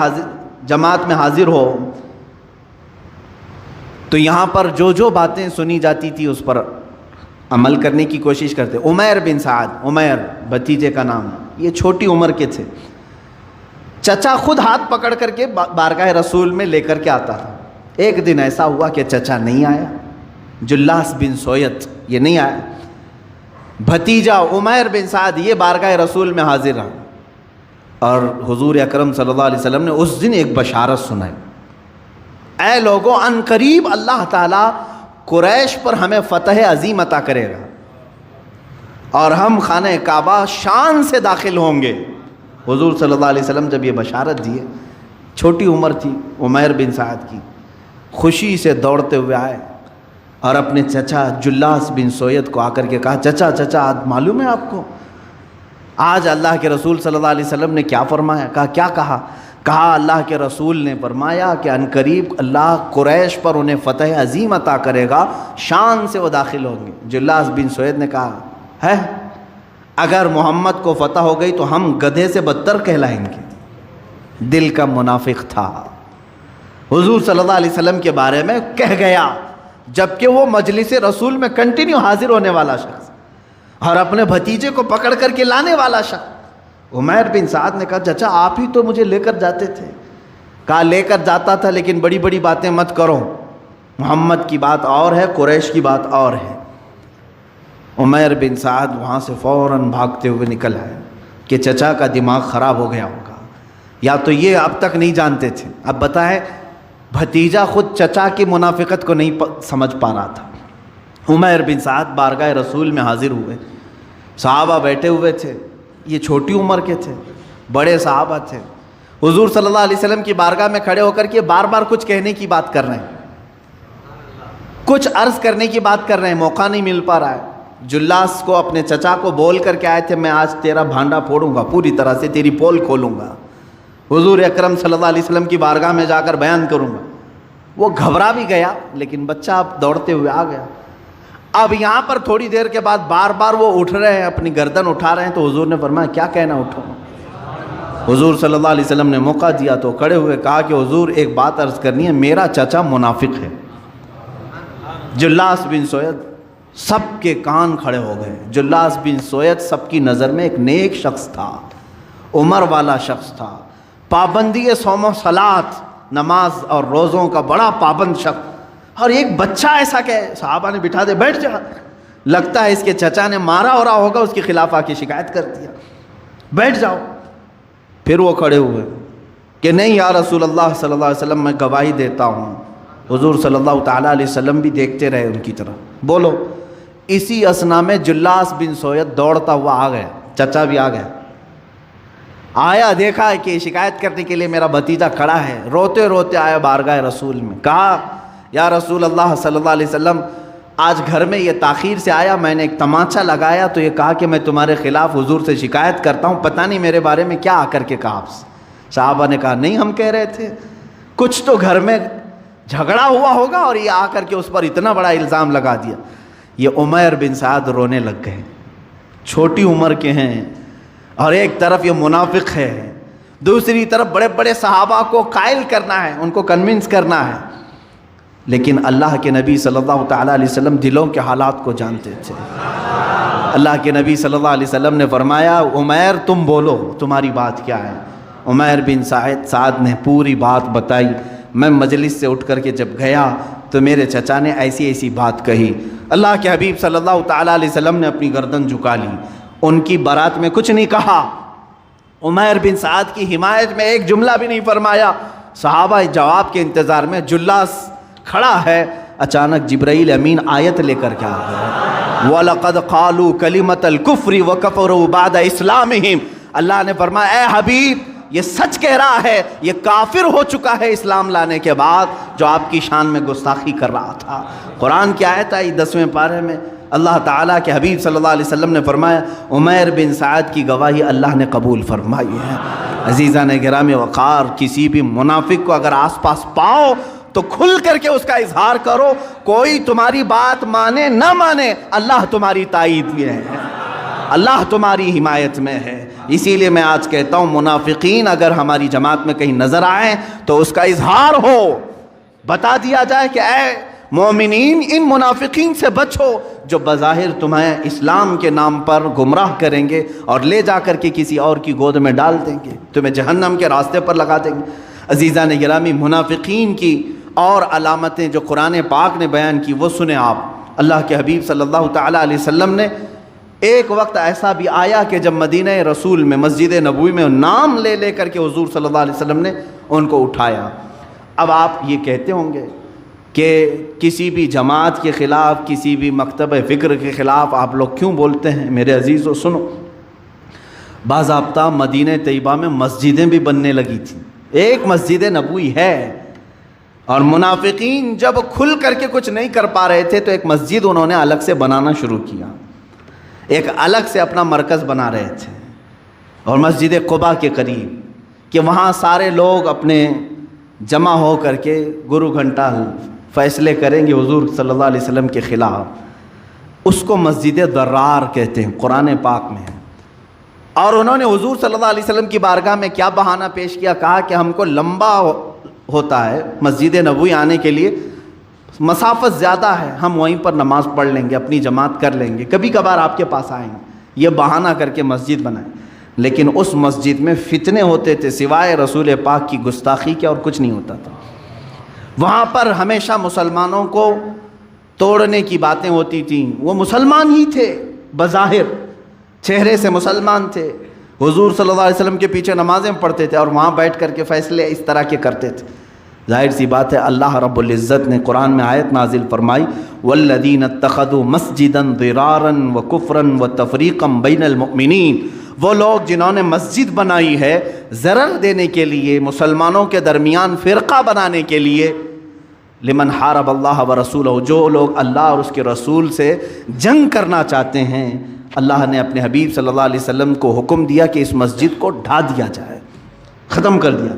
جماعت میں حاضر ہو تو یہاں پر جو جو باتیں سنی جاتی تھی اس پر عمل کرنے کی کوشش کرتے۔ عمیر بن سعد، عمیر بھتیجے کا نام، یہ چھوٹی عمر کے تھے۔ چچا خود ہاتھ پکڑ کر کے بارگاہ رسول میں لے کر کے آتا تھا۔ ایک دن ایسا ہوا کہ چچا نہیں آیا، جلاس بن سویت یہ نہیں آیا۔ بھتیجا عمیر بن سعد یہ بارگاہ رسول میں حاضر رہا، اور حضور اکرم صلی اللہ علیہ وسلم نے اس دن ایک بشارت سنائی، اے لوگوں ان قریب اللہ تعالیٰ قریش پر ہمیں فتح عظیم عطا کرے گا اور ہم خانہ کعبہ شان سے داخل ہوں گے۔ حضور صلی اللہ علیہ وسلم جب یہ بشارت دیے، چھوٹی عمر تھی عمیر بن سعد کی، خوشی سے دوڑتے ہوئے آئے اور اپنے چچا جلاس بن سوید کو آ کر کے کہا، چچا آج معلوم ہے آپ کو آج اللہ کے رسول صلی اللہ علیہ وسلم نے کیا فرمایا؟ کہا کیا کہا اللہ کے رسول نے فرمایا کہ عنقریب اللہ قریش پر انہیں فتح عظیم عطا کرے گا، شان سے وہ داخل ہوں گے۔ جلاس بن سوید نے کہا ہے اگر محمد کو فتح ہو گئی تو ہم گدھے سے بدتر کہلائیں گے۔ دل کا منافق تھا، حضور صلی اللہ علیہ وسلم کے بارے میں کہہ گیا، جبکہ وہ مجلس رسول میں کنٹینیو حاضر ہونے والا شخص اور اپنے بھتیجے کو پکڑ کر کے لانے والا شخص۔ عمیر بن سعد نے کہا چچا آپ ہی تو مجھے لے کر جاتے تھے۔ کہا لے کر جاتا تھا لیکن بڑی بڑی باتیں مت کرو، محمد کی بات اور ہے، قریش کی بات اور ہے۔ عمیر بن سعد وہاں سے فوراً بھاگتے ہوئے نکل آئے کہ چچا کا دماغ خراب ہو گیا ہوگا، یا تو یہ اب تک نہیں جانتے تھے۔ اب بتائیں بھتیجا خود چچا کی منافقت کو نہیں سمجھ پا رہا تھا۔ عمیر بن سعد بارگاہ رسول میں حاضر ہوئے، صحابہ بیٹھے ہوئے تھے، یہ چھوٹی عمر کے تھے، بڑے صحابہ تھے، حضور صلی اللہ علیہ وسلم کی بارگاہ میں کھڑے ہو کر کے بار بار کچھ کہنے کی بات کر رہے ہیں، کچھ عرض کرنے کی بات کر رہے ہیں، موقع نہیں مل پا رہا ہے۔ جلاس کو اپنے چچا کو بول کر کے آئے تھے میں آج تیرا بھانڈا پھوڑوں گا، پوری طرح سے تیری پول کھولوں گا، حضور اکرم صلی اللہ علیہ وسلم کی بارگاہ میں جا کر بیان کروں گا۔ وہ گھبرا بھی گیا لیکن بچہ اب دوڑتے ہوئے آ گیا۔ اب یہاں پر تھوڑی دیر کے بعد بار بار وہ اٹھ رہے ہیں، اپنی گردن اٹھا رہے ہیں، تو حضور نے فرمایا کیا کہنا اٹھو۔ حضور صلی اللہ علیہ وسلم نے موقع دیا تو کھڑے ہوئے کہا کہ حضور ایک بات عرض کرنی ہے، میرا چچا منافق ہے۔ جلاس بن سوید سب کے کان کھڑے ہو گئے۔ جلاس بن سوید سب کی نظر میں ایک نیک شخص تھا، عمر والا شخص تھا، پابندی صوم و صلات، نماز اور روزوں کا بڑا پابند شخص، اور ایک بچہ ایسا کہ صحابہ نے بٹھا دے بیٹھ جا، لگتا ہے اس کے چچا نے مارا ہو رہا ہوگا، اس کے خلاف آ کے شکایت کر دیا، بیٹھ جاؤ۔ پھر وہ کھڑے ہوئے کہ نہیں یا رسول اللہ صلی اللہ علیہ وسلم میں گواہی دیتا ہوں۔ حضور صلی اللہ تعالیٰ علیہ وسلم بھی دیکھتے رہے ان کی طرف، بولو۔ اسی اثنا میں جلاس بن سوید دوڑتا ہوا آ گیا، چچا بھی آ گیا، آیا دیکھا کہ شکایت کرنے کے لیے میرا بھتیجا کھڑا ہے، روتے روتے آیا بارگاہ رسول میں، کہا یا رسول اللہ صلی اللہ علیہ وسلم آج گھر میں یہ تاخیر سے آیا، میں نے ایک تماچا لگایا تو یہ کہا کہ میں تمہارے خلاف حضور سے شکایت کرتا ہوں، پتہ نہیں میرے بارے میں کیا آ کر کے کہا آپ سے۔ صحابہ نے کہا نہیں ہم کہہ رہے تھے کچھ تو گھر میں جھگڑا ہوا ہوگا اور یہ آ کر کے اس پر اتنا بڑا الزام لگا دیا۔ یہ عمیر بن سعد رونے لگ گئے، چھوٹی عمر کے ہیں اور ایک طرف یہ منافق ہے، دوسری طرف بڑے بڑے صحابہ کو قائل کرنا ہے، ان کو کنونس کرنا ہے۔ لیکن اللہ کے نبی صلی اللہ تعالیٰ علیہ وسلم دلوں کے حالات کو جانتے تھے۔ اللہ کے نبی صلی اللہ علیہ وسلم نے فرمایا عمیر تم بولو تمہاری بات کیا ہے۔ عمیر بن سعد نے پوری بات بتائی، میں مجلس سے اٹھ کر کے جب گیا تو میرے چچا نے ایسی ایسی بات کہی۔ اللہ کے حبیب صلی اللہ تعالیٰ علیہ وسلم نے اپنی گردن جھکا لی، ان کی بارات میں کچھ نہیں کہا، عمیر بن سعد کی حمایت میں ایک جملہ بھی نہیں فرمایا۔ صحابہ جواب کے انتظار میں، جلاس کھڑا ہے، اچانک جبرائیل امین آیت لے کر کیا ہے وَلَقَدْ قَالُوا كَلِمَةَ الْكُفْرِ وَكَفَرُوا بَعْدَ إِسْلَامِهِمْ۔ اللہ نے فرمایا اے حبیب یہ سچ کہہ رہا ہے، یہ کافر ہو چکا ہے اسلام لانے کے بعد جو آپ کی شان میں گستاخی کر رہا تھا۔ قرآن کی آیت آئی 10ویں پارے میں، اللہ تعالیٰ کے حبیب صلی اللہ علیہ وسلم نے فرمایا عمیر بن سعد کی گواہی اللہ نے قبول فرمائی ہے۔ عزیزان گرامی وقار، کسی بھی منافق کو اگر آس پاس پاؤ تو کھل کر کے اس کا اظہار کرو، کوئی تمہاری بات مانے نہ مانے اللہ تمہاری تائید میں ہے، اللہ تمہاری حمایت میں ہے۔ اسی لیے میں آج کہتا ہوں منافقین اگر ہماری جماعت میں کہیں نظر آئیں تو اس کا اظہار ہو، بتا دیا جائے کہ اے مومنین ان منافقین سے بچو جو بظاہر تمہیں اسلام کے نام پر گمراہ کریں گے اور لے جا کر کے کسی اور کی گود میں ڈال دیں گے، تمہیں جہنم کے راستے پر لگا دیں گے۔ عزیزان گرامی منافقین کی اور علامتیں جو قرآن پاک نے بیان کی وہ سنیں آپ۔ اللہ کے حبیب صلی اللہ تعالیٰ علیہ وسلم نے ایک وقت ایسا بھی آیا کہ جب مدینہ رسول میں مسجد نبوی میں نام لے لے کر کے حضور صلی اللہ علیہ وسلم نے ان کو اٹھایا۔ اب آپ یہ کہتے ہوں گے کہ کسی بھی جماعت کے خلاف، کسی بھی مکتب فکر کے خلاف آپ لوگ کیوں بولتے ہیں؟ میرے عزیزو سنو، باضابطہ مدینہ طیبہ میں مسجدیں بھی بننے لگی تھیں۔ ایک مسجد نبوی ہے، اور منافقین جب کھل کر کے کچھ نہیں کر پا رہے تھے تو ایک مسجد انہوں نے الگ سے بنانا شروع کیا، ایک الگ سے اپنا مرکز بنا رہے تھے، اور مسجد قباء کے قریب، کہ وہاں سارے لوگ اپنے جمع ہو کر کے گرو گھنٹہ فیصلے کریں گے حضور صلی اللہ علیہ وسلم کے خلاف۔ اس کو مسجد ضرار کہتے ہیں، قرآن پاک میں ہے۔ اور انہوں نے حضور صلی اللہ علیہ وسلم کی بارگاہ میں کیا بہانہ پیش کیا؟ کہا کہ ہم کو لمبا ہوتا ہے مسجد نبوی آنے کے لیے، مسافت زیادہ ہے، ہم وہیں پر نماز پڑھ لیں گے، اپنی جماعت کر لیں گے، کبھی کبھار آپ کے پاس آئیں گے، یہ بہانہ کر کے مسجد بنائیں۔ لیکن اس مسجد میں فتنے ہوتے تھے، سوائے رسول پاک کی گستاخی کے اور کچھ نہیں ہوتا تھا۔ وہاں پر ہمیشہ مسلمانوں کو توڑنے کی باتیں ہوتی تھیں۔ وہ مسلمان ہی تھے، بظاہر چہرے سے مسلمان تھے، حضور صلی اللہ علیہ وسلم کے پیچھے نمازیں پڑھتے تھے اور وہاں بیٹھ کر کے فیصلے اس طرح کے کرتے تھے۔ ظاہر سی بات ہے، اللہ رب العزت نے قرآن میں آیت نازل فرمائی، وَالَّذِينَ اتَّخَذُوا مَسْجِدًا ضِرَارًا وَكُفْرًا وَتَفْرِيقًا بَيْنَ الْمُؤْمِنِينَ، وہ لوگ جنہوں نے مسجد بنائی ہے ضرر دینے کے لیے، مسلمانوں کے درمیان فرقہ بنانے کے لیے، لمن حارب اللہ ورسولہ، جو لوگ اللہ اور اس کے رسول سے جنگ کرنا چاہتے ہیں، اللہ نے اپنے حبیب صلی اللہ علیہ وسلم کو حکم دیا کہ اس مسجد کو ڈھا دیا جائے، ختم کر دیا۔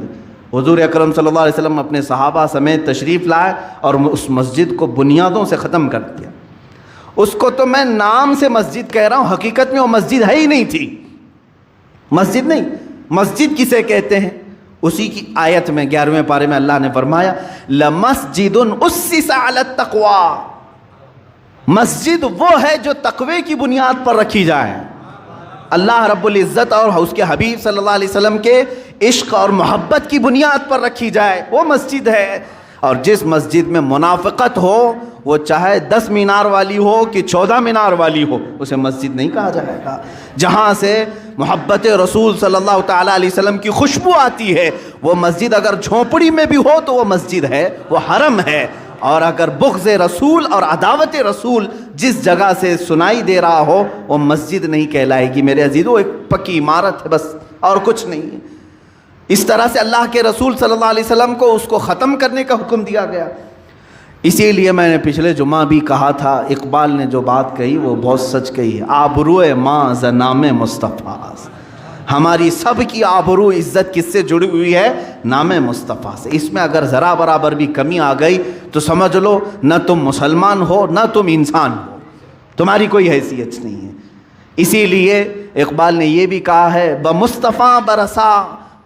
حضور اکرم صلی اللہ علیہ وسلم اپنے صحابہ سمیت تشریف لائے اور اس مسجد کو بنیادوں سے ختم کر دیا۔ اس کو تو میں نام سے مسجد کہہ رہا ہوں، حقیقت میں وہ مسجد ہے ہی نہیں تھی۔ مسجد نہیں، مسجد کسے کہتے ہیں؟ اسی کی آیت میں 11ویں پارے میں اللہ نے فرمایا، لَمَسْجِدٌ أُسِّسَ عَلَى التَّقْوَى، مسجد وہ ہے جو تقوی کی بنیاد پر رکھی جائے، اللہ رب العزت اور اس کے حبیب صلی اللہ علیہ وسلم کے عشق اور محبت کی بنیاد پر رکھی جائے، وہ مسجد ہے۔ اور جس مسجد میں منافقت ہو، وہ چاہے 10 مینار والی ہو کہ 14 مینار والی ہو، اسے مسجد نہیں کہا جائے گا۔ جہاں سے محبت رسول صلی اللہ تعالیٰ علیہ وسلم کی خوشبو آتی ہے، وہ مسجد اگر جھونپڑی میں بھی ہو تو وہ مسجد ہے، وہ حرم ہے۔ اور اگر بغض رسول اور عداوت رسول جس جگہ سے سنائی دے رہا ہو، وہ مسجد نہیں کہلائے گی۔ میرے عزیزو، ایک پکی عمارت ہے بس، اور کچھ نہیں ہے۔ اس طرح سے اللہ کے رسول صلی اللہ علیہ وسلم کو اس کو ختم کرنے کا حکم دیا گیا۔ اسی لیے میں نے پچھلے جمعہ بھی کہا تھا، اقبال نے جو بات کہی وہ بہت سچ کہی ہے، آبروئے ماں ز نام مصطفیٰ، ہماری سب کی آبرو عزت کس سے جڑی ہوئی ہے؟ نام مصطفیٰ سے۔ اس میں اگر ذرا برابر بھی کمی آ گئی تو سمجھ لو نہ تم مسلمان ہو نہ تم انسان ہو، تمہاری کوئی حیثیت نہیں ہے۔ اسی لیے اقبال نے یہ بھی کہا ہے، بمصطفیٰ برسا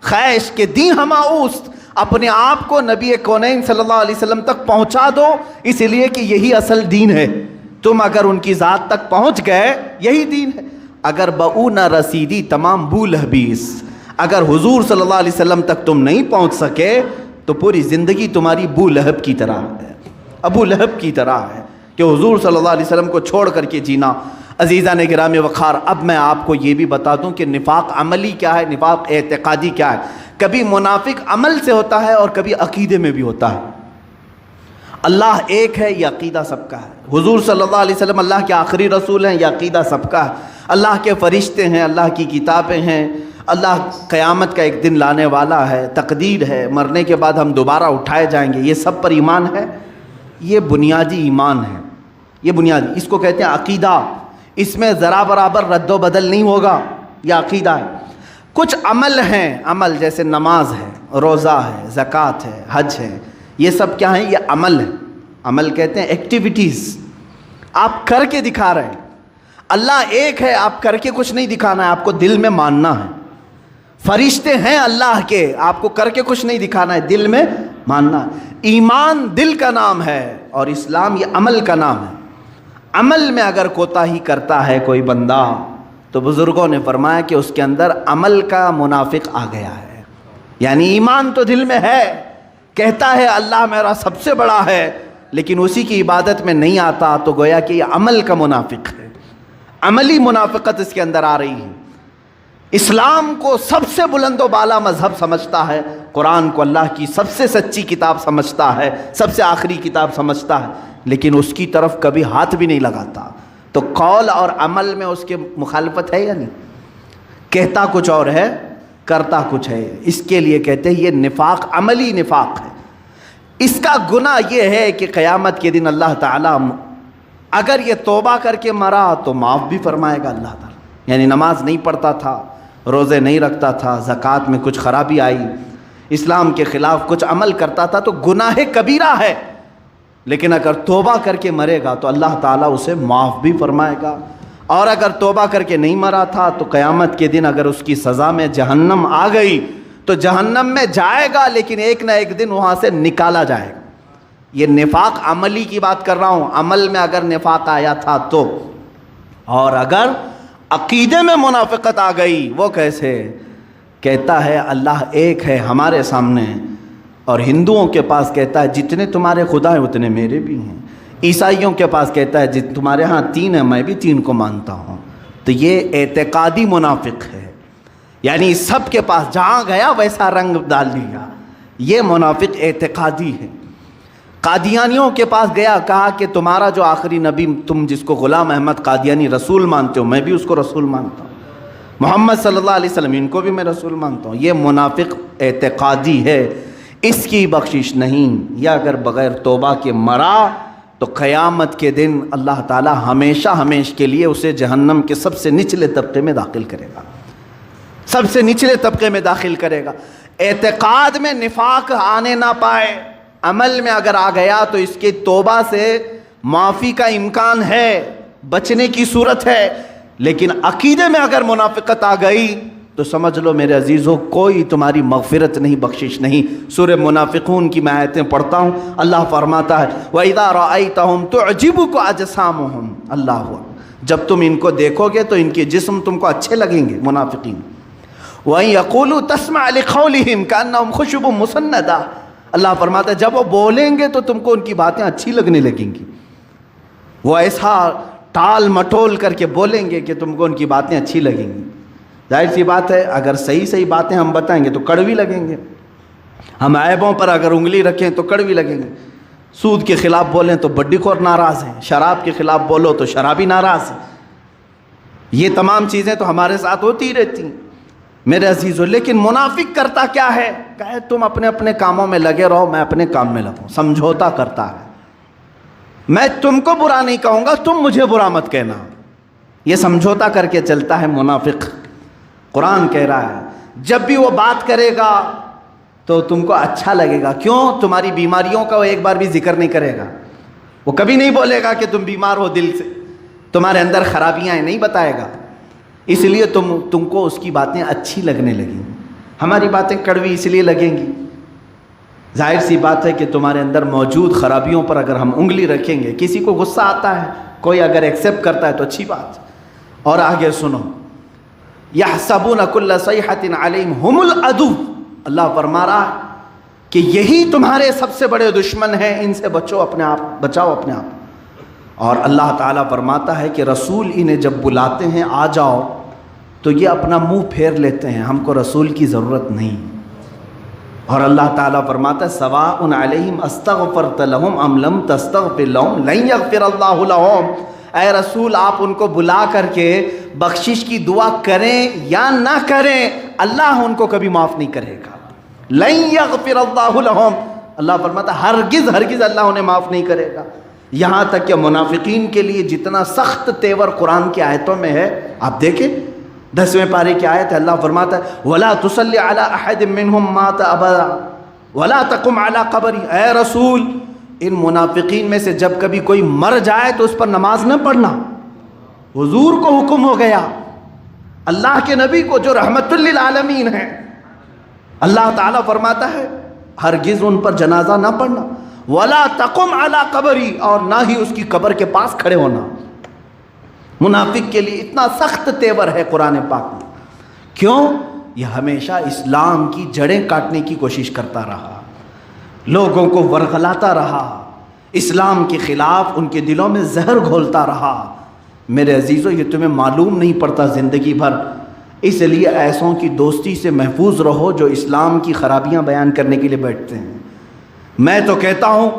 خیش کے دی ہما اوست، اپنے آپ کو نبی کونین صلی اللہ علیہ وسلم تک پہنچا دو، اس لیے کہ یہی اصل دین ہے۔ تم اگر ان کی ذات تک پہنچ گئے، یہی دین ہے۔ اگر بؤ نہ رسیدی تمام بو لہبیس، اگر حضور صلی اللہ علیہ وسلم تک تم نہیں پہنچ سکے تو پوری زندگی تمہاری بو لہب کی طرح ہے، ابو لہب کی طرح ہے کہ حضور صلی اللہ علیہ وسلم کو چھوڑ کر کے جینا۔ عزیزان گرامی وقار، اب میں آپ کو یہ بھی بتا دوں کہ نفاق عملی کیا ہے، نفاق اعتقادی کیا ہے۔ کبھی منافق عمل سے ہوتا ہے اور کبھی عقیدے میں بھی ہوتا ہے۔ اللہ ایک ہے، یہ عقیدہ سب کا ہے۔ حضور صلی اللہ علیہ وسلم اللہ کے آخری رسول ہیں، یہ عقیدہ سب کا ہے۔ اللہ کے فرشتے ہیں، اللہ کی کتابیں ہیں، اللہ قیامت کا ایک دن لانے والا ہے، تقدیر ہے، مرنے کے بعد ہم دوبارہ اٹھائے جائیں گے، یہ سب پر ایمان ہے۔ یہ بنیادی ایمان ہے، یہ بنیادی، اس کو کہتے ہیں عقیدہ۔ اس میں ذرا برابر رد و بدل نہیں ہوگا، یہ عقیدہ ہے۔ کچھ عمل ہیں، عمل جیسے نماز ہے، روزہ ہے، زکوٰۃ ہے، حج ہے، یہ سب کیا ہیں؟ یہ عمل ہے۔ عمل کہتے ہیں ایکٹیویٹیز، آپ کر کے دکھا رہے ہیں۔ اللہ ایک ہے، آپ کر کے کچھ نہیں دکھانا ہے، آپ کو دل میں ماننا ہے۔ فرشتے ہیں اللہ کے، آپ کو کر کے کچھ نہیں دکھانا ہے، دل میں ماننا ہے۔ ایمان دل کا نام ہے اور اسلام یہ عمل کا نام ہے۔ عمل میں اگر کوتاہی کرتا ہے کوئی بندہ تو بزرگوں نے فرمایا کہ اس کے اندر عمل کا منافق آ گیا ہے۔ یعنی ایمان تو دل میں ہے، کہتا ہے اللہ میرا سب سے بڑا ہے، لیکن اسی کی عبادت میں نہیں آتا، تو گویا کہ یہ عمل کا منافق ہے۔ عملی منافقت اس کے اندر آ رہی ہے۔ اسلام کو سب سے بلند و بالا مذہب سمجھتا ہے، قرآن کو اللہ کی سب سے سچی کتاب سمجھتا ہے، سب سے آخری کتاب سمجھتا ہے، لیکن اس کی طرف کبھی ہاتھ بھی نہیں لگاتا۔ تو قول اور عمل میں اس کے مخالفت ہے یا نہیں؟ کہتا کچھ اور ہے، کرتا کچھ ہے۔ اس کے لیے کہتے ہیں یہ نفاق، عملی نفاق ہے۔ اس کا گناہ یہ ہے کہ قیامت کے دن اللہ تعالیٰ اگر یہ توبہ کر کے مرا تو معاف بھی فرمائے گا اللہ تعالیٰ۔ یعنی نماز نہیں پڑھتا تھا، روزے نہیں رکھتا تھا، زکوٰۃ میں کچھ خرابی آئی، اسلام کے خلاف کچھ عمل کرتا تھا تو گناہ کبیرہ ہے، لیکن اگر توبہ کر کے مرے گا تو اللہ تعالیٰ اسے معاف بھی فرمائے گا۔ اور اگر توبہ کر کے نہیں مرا تھا تو قیامت کے دن اگر اس کی سزا میں جہنم آ گئی تو جہنم میں جائے گا، لیکن ایک نہ ایک دن وہاں سے نکالا جائے گا۔ یہ نفاق عملی کی بات کر رہا ہوں، عمل میں اگر نفاق آیا تھا تو۔ اور اگر عقیدے میں منافقت آ گئی، وہ کیسے؟ کہتا ہے اللہ ایک ہے ہمارے سامنے، اور ہندوؤں کے پاس کہتا ہے جتنے تمہارے خدا ہیں اتنے میرے بھی ہیں، عیسائیوں کے پاس کہتا ہے تمہارے ہاں 3 ہیں میں بھی 3 کو مانتا ہوں۔ تو یہ اعتقادی منافق ہے، یعنی سب کے پاس جہاں گیا ویسا رنگ ڈال دیا، یہ منافق اعتقادی ہے۔ قادیانیوں کے پاس گیا، کہا کہ تمہارا جو آخری نبی تم جس کو غلام احمد قادیانی رسول مانتے ہو، میں بھی اس کو رسول مانتا ہوں، محمد صلی اللہ علیہ وسلم ان کو بھی میں رسول مانتا ہوں۔ یہ منافق اعتقادی ہے، اس کی بخشش نہیں۔ یا اگر بغیر توبہ کے مرا تو قیامت کے دن اللہ تعالی ہمیشہ ہمیشہ کے لیے اسے جہنم کے سب سے نچلے طبقے میں داخل کرے گا، سب سے نچلے طبقے میں داخل کرے گا۔ اعتقاد میں نفاق آنے نہ پائے، عمل میں اگر آ گیا تو اس کی توبہ سے معافی کا امکان ہے، بچنے کی صورت ہے، لیکن عقیدے میں اگر منافقت آ گئی تو سمجھ لو میرے عزیزوں کوئی تمہاری مغفرت نہیں، بخشش نہیں۔ سورہ منافقون کی میں آیتیں پڑھتا ہوں، اللہ فرماتا ہے وَإِذَا رَأَيْتَهُمْ تُعْجِبُكَ أَجْسَامُهُمْ، اللہ جب تم ان کو دیکھو گے تو ان کے جسم تم کو اچھے لگیں گے، منافقین۔ وَإِن يَقُولُوا تَسْمَعْ لِقَوْلِهِمْ كَأَنَّهُمْ خُشُبٌ مُّسَنَّدَةٌ، اللہ فرماتا ہے جب وہ بولیں گے تو تم کو ان کی باتیں اچھی لگنے لگیں گی، وہ ایسا ٹال مٹول کر کے بولیں گے کہ تم کو ان کی باتیں اچھی لگیں گی۔ ظاہر سی بات ہے اگر صحیح صحیح باتیں ہم بتائیں گے تو کڑوی لگیں گے، ہم عیبوں پر اگر انگلی رکھیں تو کڑوی لگیں گے، سود کے خلاف بولیں تو بڈی خور ناراض ہیں، شراب کے خلاف بولو تو شرابی ناراض ہیں۔ یہ تمام چیزیں تو ہمارے ساتھ ہوتی ہی رہتی ہیں میرے عزیزوں۔ لیکن منافق کرتا کیا ہے؟ کہے تم اپنے اپنے کاموں میں لگے رہو، میں اپنے کام میں لگوں، سمجھوتا کرتا ہے۔ میں تم کو برا نہیں کہوں گا، تم مجھے برا مت کہنا، یہ سمجھوتا کر کے چلتا ہے منافق۔ قرآن کہہ رہا ہے جب بھی وہ بات کرے گا تو تم کو اچھا لگے گا، کیوں؟ تمہاری بیماریوں کا وہ ایک بار بھی ذکر نہیں کرے گا، وہ کبھی نہیں بولے گا کہ تم بیمار ہو دل سے، تمہارے اندر خرابیاں ہیں، نہیں بتائے گا، اس لیے تم کو اس کی باتیں اچھی لگنے لگیں۔ ہماری باتیں کڑوی اس لیے لگیں گی، ظاہر سی بات ہے کہ تمہارے اندر موجود خرابیوں پر اگر ہم انگلی رکھیں گے، کسی کو غصہ آتا ہے، کوئی اگر ایکسیپٹ کرتا ہے تو اچھی بات۔ اور آگے سنو، يَحْسَبُونَ كُلَّ صَيْحَةٍ عَلَيْهِمْ هُمُ الْعَدُوُّ، اللہ فرما رہا ہے کہ یہی تمہارے سب سے بڑے دشمن ہیں، ان سے بچو اپنے آپ، بچاؤ اپنے آپ۔ اور اللہ تعالیٰ فرماتا ہے کہ رسول انہیں جب بلاتے ہیں آ جاؤ تو یہ اپنا منہ پھیر لیتے ہیں، ہم کو رسول کی ضرورت نہیں۔ اور اللہ تعالیٰ فرماتا ہے سواء علیہم استغفرت لہم ام لم تستغفر لہم لن یغفر اللہ لہم، اے رسول آپ ان کو بلا کر کے بخشش کی دعا کریں یا نہ کریں، اللہ ان کو کبھی معاف نہیں کرے گا۔ لن یغفر اللہ لہم، اللہ فرماتا ہے ہرگز ہرگز اللہ انہیں معاف نہیں کرے گا۔ یہاں تک کہ منافقین کے لیے جتنا سخت تیور قرآن کی آیتوں میں ہے، آپ دیکھیں 10ویں پارے کی آیت ہے، اللہ فرماتا ہے وَلَا تُصَلِّ عَلَىٰ أَحَدٍ مِّنْهُمْ مَاتَ أَبَدًا وَلَا تَقُمْ عَلَىٰ قَبْرِهِ، اے رسول ان منافقین میں سے جب کبھی کوئی مر جائے تو اس پر نماز نہ پڑھنا۔ حضور کو حکم ہو گیا، اللہ کے نبی کو جو رحمت للعالمین ہیں، اللہ تعالیٰ فرماتا ہے ہرگز ان پر جنازہ نہ پڑھنا، وَلَا تَقُمْ عَلَىٰ قَبْرِهِ، اور نہ ہی اس کی قبر کے پاس کھڑے ہونا۔ منافق کے لیے اتنا سخت تیور ہے قرآن پاک میں، کیوں؟ یہ ہمیشہ اسلام کی جڑیں کاٹنے کی کوشش کرتا رہا، لوگوں کو ورغلاتا رہا، اسلام کے خلاف ان کے دلوں میں زہر گھولتا رہا۔ میرے عزیزو یہ تمہیں معلوم نہیں پڑتا زندگی بھر، اس لیے ایسوں کی دوستی سے محفوظ رہو جو اسلام کی خرابیاں بیان کرنے کے لیے بیٹھتے ہیں۔ میں تو کہتا ہوں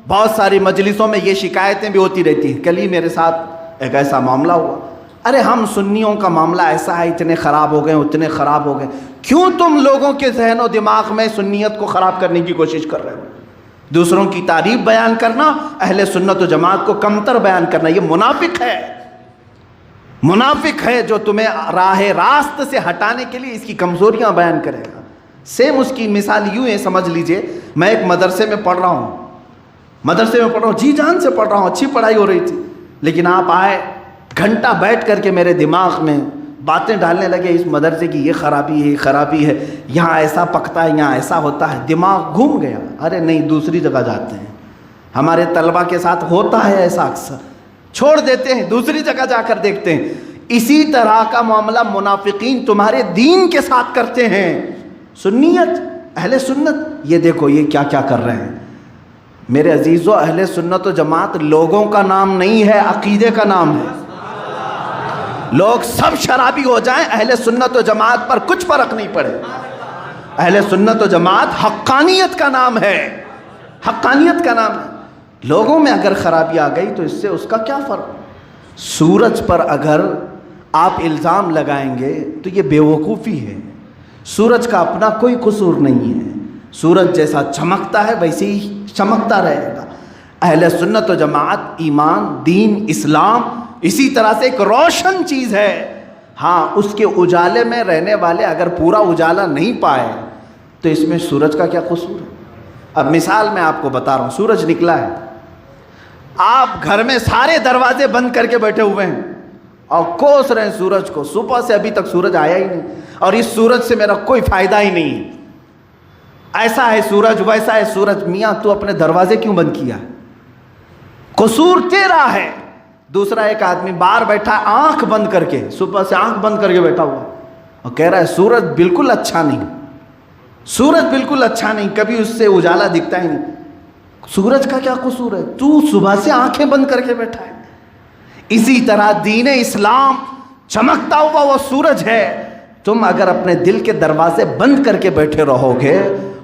بہت ساری مجلسوں میں یہ شکایتیں بھی ہوتی رہتی ہیں، کل ہی میرے ساتھ ایک ایسا معاملہ ہوا، ارے ہم سنیوں کا معاملہ ایسا ہے، اتنے خراب ہو گئے اتنے خراب ہو گئے، کیوں تم لوگوں کے ذہن و دماغ میں سنیت کو خراب کرنے کی کوشش کر رہے ہو؟ دوسروں کی تعریف بیان کرنا، اہل سنت و جماعت کو کمتر بیان کرنا، یہ منافق ہے، منافق ہے جو تمہیں راہ راست سے ہٹانے کے لیے اس کی کمزوریاں بیان کرے گا۔ سیم اس کی مثال یوں ہے، سمجھ لیجئے میں ایک مدرسے میں پڑھ رہا ہوں، جی جان سے پڑھ رہا ہوں، اچھی پڑھائی ہو رہی تھی، لیکن آپ آئے گھنٹہ بیٹھ کر کے میرے دماغ میں باتیں ڈالنے لگے، اس مدرسے کی یہ خرابی ہے، یہاں ایسا پکتا ہے، یہاں ایسا ہوتا ہے، دماغ گھوم گیا۔ ارے نہیں، دوسری جگہ جاتے ہیں، ہمارے طلبہ کے ساتھ ہوتا ہے ایسا اکثر، چھوڑ دیتے ہیں، دوسری جگہ جا کر دیکھتے ہیں۔ اسی طرح کا معاملہ منافقین تمہارے دین کے ساتھ کرتے ہیں۔ سنیت، اہل سنت، یہ دیکھو یہ کیا کیا کر رہے ہیں۔ میرے عزیزو، اہل سنت و جماعت لوگوں کا نام نہیں ہے، عقیدے کا نام ہے۔ لوگ سب شرابی ہو جائیں، اہل سنت و جماعت پر کچھ فرق نہیں پڑے۔ اہل سنت و جماعت حقانیت کا نام ہے، حقانیت کا نام ہے۔ لوگوں میں اگر خرابی آ گئی تو اس سے اس کا کیا فرق؟ سورج پر اگر آپ الزام لگائیں گے تو یہ بے وقوفی ہے۔ سورج کا اپنا کوئی قصور نہیں ہے، سورج جیسا چمکتا ہے ویسے ہی چمکتا رہے گا۔ اہل سنت و جماعت ایمان، دین، اسلام اسی طرح سے ایک روشن چیز ہے۔ ہاں، اس کے اجالے میں رہنے والے اگر پورا اجالا نہیں پائے تو اس میں سورج کا کیا قصور ہے؟ اب مثال میں آپ کو بتا رہا ہوں، سورج نکلا ہے، آپ گھر میں سارے دروازے بند کر کے بیٹھے ہوئے ہیں اور کوس رہے ہیں سورج کو، صبح سے ابھی تک سورج آیا ہی نہیں، اور اس سورج سے میرا کوئی فائدہ ہی نہیں ہے، ایسا ہے سورج ویسا ہے سورج۔ میاں تو اپنے دروازے کیوں بند کیا؟ قصور تیرا ہے۔ دوسرا ایک آدمی باہر بیٹھا آنکھ بند کر کے، صبح سے آنکھ بند کر کے بیٹھا ہوا اور کہہ رہا ہے سورج بالکل اچھا نہیں، سورج بالکل اچھا نہیں، کبھی اس سے اجالا دکھتا ہی نہیں۔ سورج کا کیا قصور ہے؟ تو صبح سے آنکھیں بند کر کے بیٹھا ہے۔ اسی طرح دین اسلام چمکتا ہوا وہ سورج ہے، تم اگر اپنے دل کے دروازے بند کر کے بیٹھے رہو گے،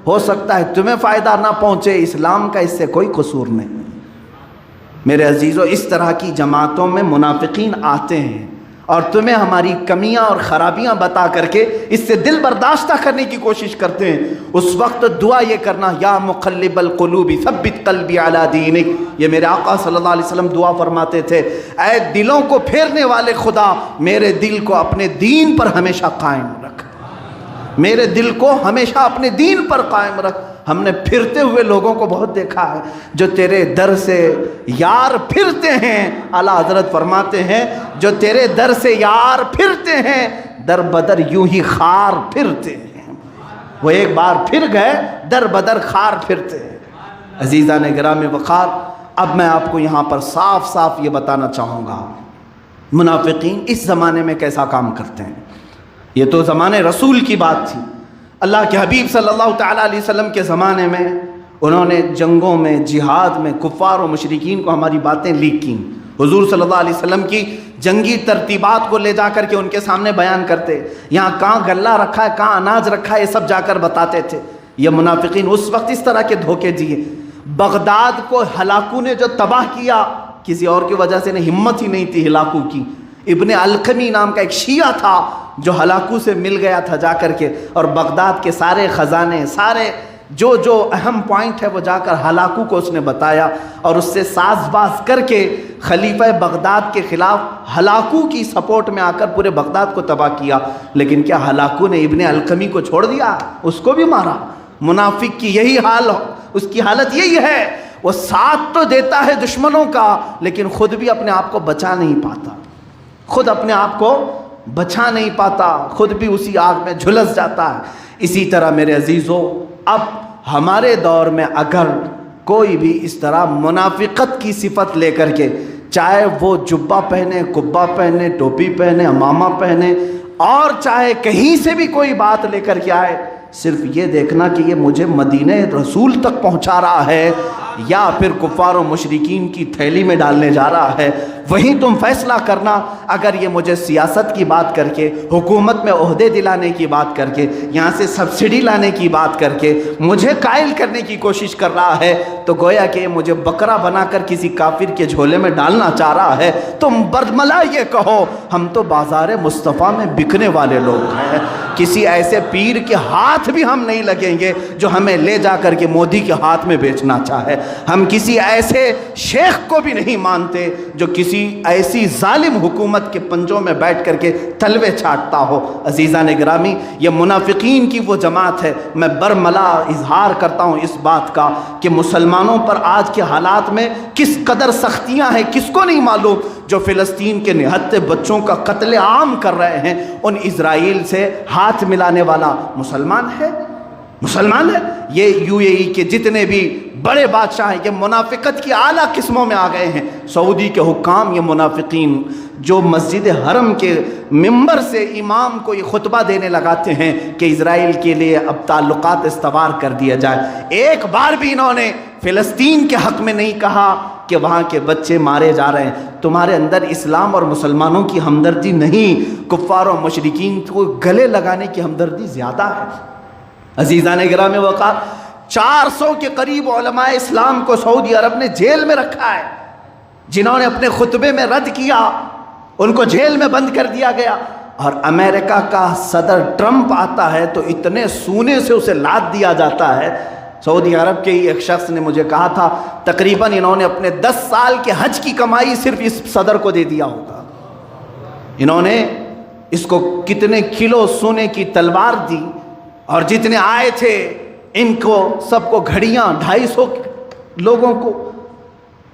ہو سکتا ہے تمہیں فائدہ نہ پہنچے، اسلام کا اس سے کوئی قصور نہیں۔ میرے عزیزو، اس طرح کی جماعتوں میں منافقین آتے ہیں اور تمہیں ہماری کمیاں اور خرابیاں بتا کر کے اس سے دل برداشتہ کرنے کی کوشش کرتے ہیں۔ اس وقت دعا یہ کرنا، یا مقلب القلوب ثبت قلبی علی دینک، یہ میرے آقا صلی اللہ علیہ وسلم دعا فرماتے تھے، اے دلوں کو پھیرنے والے خدا، میرے دل کو اپنے دین پر ہمیشہ قائم رکھ، میرے دل کو ہمیشہ اپنے دین پر قائم رکھ۔ ہم نے پھرتے ہوئے لوگوں کو بہت دیکھا ہے جو تیرے در سے یار پھرتے ہیں، اعلیٰ حضرت فرماتے ہیں جو تیرے در سے یار پھرتے ہیں در بدر یوں ہی خار پھرتے ہیں۔ وہ ایک بار پھر گئے، در بدر خار پھرتے ہیں۔ عزیزان گرامی وقار، اب میں آپ کو یہاں پر صاف صاف یہ بتانا چاہوں گا منافقین اس زمانے میں کیسا کام کرتے ہیں۔ یہ تو زمانے رسول کی بات تھی، اللہ کے حبیب صلی اللہ تعالیٰ علیہ وسلم کے زمانے میں انہوں نے جنگوں میں، جہاد میں کفار و مشرکین کو ہماری باتیں لیک کیں۔ حضور صلی اللہ علیہ وسلم کی جنگی ترتیبات کو لے جا کر کے ان کے سامنے بیان کرتے، یہاں کہاں غلہ رکھا ہے، کہاں اناج رکھا ہے، یہ سب جا کر بتاتے تھے۔ یہ منافقین اس وقت اس طرح کے دھوکے دیے۔ بغداد کو ہلاکو نے جو تباہ کیا، کسی اور کی وجہ سے ہمت ہی نہیں تھی ہلاکو کی۔ ابن القمی نام کا ایک شیعہ تھا جو ہلاکو سے مل گیا تھا جا کر کے، اور بغداد کے سارے خزانے، سارے جو اہم پوائنٹ ہے وہ جا کر ہلاکو کو اس نے بتایا، اور اس سے ساز باز کر کے خلیفہ بغداد کے خلاف ہلاکو کی سپورٹ میں آ کر پورے بغداد کو تباہ کیا۔ لیکن کیا ہلاکو نے ابن القمی کو چھوڑ دیا؟ اس کو بھی مارا۔ منافق کی یہی حال، اس کی حالت یہی ہے، وہ ساتھ تو دیتا ہے دشمنوں کا لیکن خود بھی اپنے آپ کو بچا نہیں پاتا، خود اپنے آپ کو بچا نہیں پاتا، خود بھی اسی آگ میں جھلس جاتا ہے۔ اسی طرح میرے عزیزو، اب ہمارے دور میں اگر کوئی بھی اس طرح منافقت کی صفت لے کر کے، چاہے وہ جبہ پہنے، قبہ پہنے، ٹوپی پہنے، امامہ پہنے، اور چاہے کہیں سے بھی کوئی بات لے کر کے آئے، صرف یہ دیکھنا کہ یہ مجھے مدینہ رسول تک پہنچا رہا ہے یا پھر کفار و مشرکین کی تھیلی میں ڈالنے جا رہا ہے، وہیں تم فیصلہ کرنا۔ اگر یہ مجھے سیاست کی بات کر کے، حکومت میں عہدے دلانے کی بات کر کے، یہاں سے سبسڈی لانے کی بات کر کے مجھے قائل کرنے کی کوشش کر رہا ہے، تو گویا کہ مجھے بکرا بنا کر کسی کافر کے جھولے میں ڈالنا چاہ رہا ہے۔ تم برملا یہ کہو ہم تو بازار مصطفیٰ میں بکنے والے لوگ ہیں، کسی ایسے پیر کے ہاتھ بھی ہم نہیں لگیں گے جو ہمیں لے جا کر کے مودی کے ہاتھ میں بیچنا چاہے۔ ہم کسی ایسے شیخ کو بھی نہیں مانتے جو کسی ایسی ظالم حکومت کے پنجوں میں بیٹھ کر کے تلوے چھاٹتا ہو۔ عزیزان گرامی، یہ منافقین کی وہ جماعت ہے۔ میں برملا اظہار کرتا ہوں اس بات کا کہ مسلمانوں پر آج کے حالات میں کس قدر سختیاں ہیں کس کو نہیں معلوم۔ جو فلسطین کے نہتے بچوں کا قتل عام کر رہے ہیں، ان اسرائیل سے ہاتھ ملانے والا مسلمان ہے؟ مسلمان ہے؟ یہ یو اے ای کے جتنے بھی بڑے بادشاہ ہیں یہ منافقت کی اعلیٰ قسموں میں آ گئے ہیں۔ سعودی کے حکام یہ منافقین جو مسجد حرم کے ممبر سے امام کو یہ خطبہ دینے لگاتے ہیں کہ اسرائیل کے لیے اب تعلقات استوار کر دیا جائے، ایک بار بھی انہوں نے فلسطین کے حق میں نہیں کہا کہ وہاں کے بچے مارے جا رہے ہیں۔ تمہارے اندر اسلام اور مسلمانوں کی ہمدردی نہیں، کفار و مشرکین کو گلے لگانے کی ہمدردی زیادہ ہے۔ عزیزان گرامی وقار، 400 کے قریب علماء اسلام کو سعودی عرب نے جیل میں رکھا ہے، جنہوں نے اپنے خطبے میں رد کیا ان کو جیل میں بند کر دیا گیا۔ اور امریکہ کا صدر ٹرمپ آتا ہے تو اتنے سونے سے اسے لاد دیا جاتا ہے۔ سعودی عرب کے ہی ایک شخص نے مجھے کہا تھا تقریباً انہوں نے اپنے 10 سال کے حج کی کمائی صرف اس صدر کو دے دیا ہوگا۔ انہوں نے اس کو کتنے کلو سونے کی تلوار دی، اور جتنے آئے تھے ان کو سب کو گھڑیاں، 250 لوگوں کو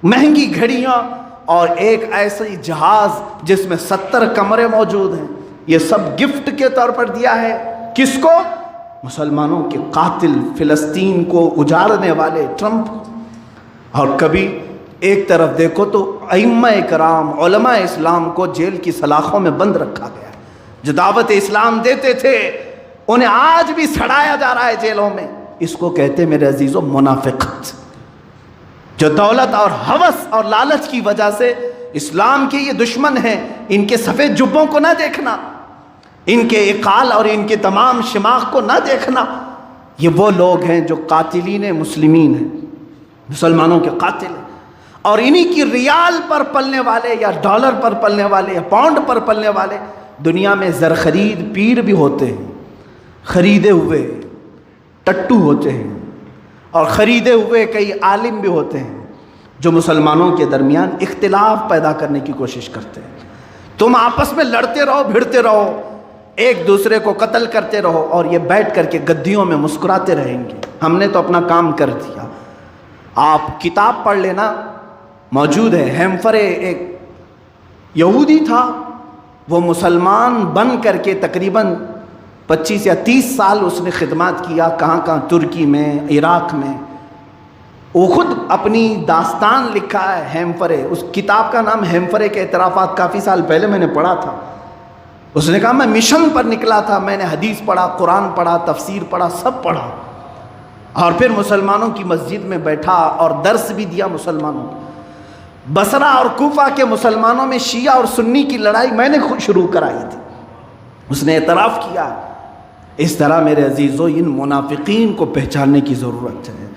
مہنگی گھڑیاں، اور ایک ایسی جہاز جس میں 70 کمرے موجود ہیں، یہ سب گفٹ کے طور پر دیا ہے۔ کس کو؟ مسلمانوں کے قاتل، فلسطین کو اجاڑنے والے ٹرمپ کو۔ اور کبھی ایک طرف دیکھو تو ائمہ کرام، علماء اسلام کو جیل کی سلاخوں میں بند رکھا گیا ہے، جو دعوت اسلام دیتے تھے انہیں آج بھی سڑایا جا رہا ہے جیلوں میں۔ اس کو کہتے میرے عزیزوں منافقت، جو دولت اور ہوس اور لالچ کی وجہ سے اسلام کے یہ دشمن ہیں۔ ان کے سفید جبوں کو نہ دیکھنا، ان کے اقال اور ان کے تمام شماغ کو نہ دیکھنا۔ یہ وہ لوگ ہیں جو قاتلین مسلمین ہیں، مسلمانوں کے قاتل ہیں، اور انہی کی ریال پر پلنے والے یا ڈالر پر پلنے والے یا پاؤنڈ پر پلنے والے دنیا میں زرخرید پیر بھی ہوتے ہیں، خریدے ہوئے ٹٹو ہوتے ہیں، اور خریدے ہوئے کئی عالم بھی ہوتے ہیں جو مسلمانوں کے درمیان اختلاف پیدا کرنے کی کوشش کرتے ہیں۔ تم آپس میں لڑتے رہو، بھڑتے رہو، ایک دوسرے کو قتل کرتے رہو، اور یہ بیٹھ کر کے گدیوں میں مسکراتے رہیں گے ہم نے تو اپنا کام کر دیا۔ آپ کتاب پڑھ لینا، موجود ہے۔ ہیمفرے ایک یہودی تھا، وہ مسلمان بن کر کے تقریباً 25 یا 30 سال اس نے خدمات کیا، کہاں کہاں، ترکی میں، عراق میں۔ وہ خود اپنی داستان لکھا ہے ہیمفرے، اس کتاب کا نام ہیمفرے کے اعترافات، کافی سال پہلے میں نے پڑھا تھا۔ اس نے کہا میں مشن پر نکلا تھا، میں نے حدیث پڑھا، قرآن پڑھا، تفسیر پڑھا، سب پڑھا، اور پھر مسلمانوں کی مسجد میں بیٹھا اور درس بھی دیا مسلمانوں کو۔ بصرہ اور کوفہ کے مسلمانوں میں شیعہ اور سنی کی لڑائی میں نے خود شروع کرائی تھی، اس نے اعتراف کیا۔ اس طرح میرے عزیزو ان منافقین کو پہچاننے کی ضرورت ہے۔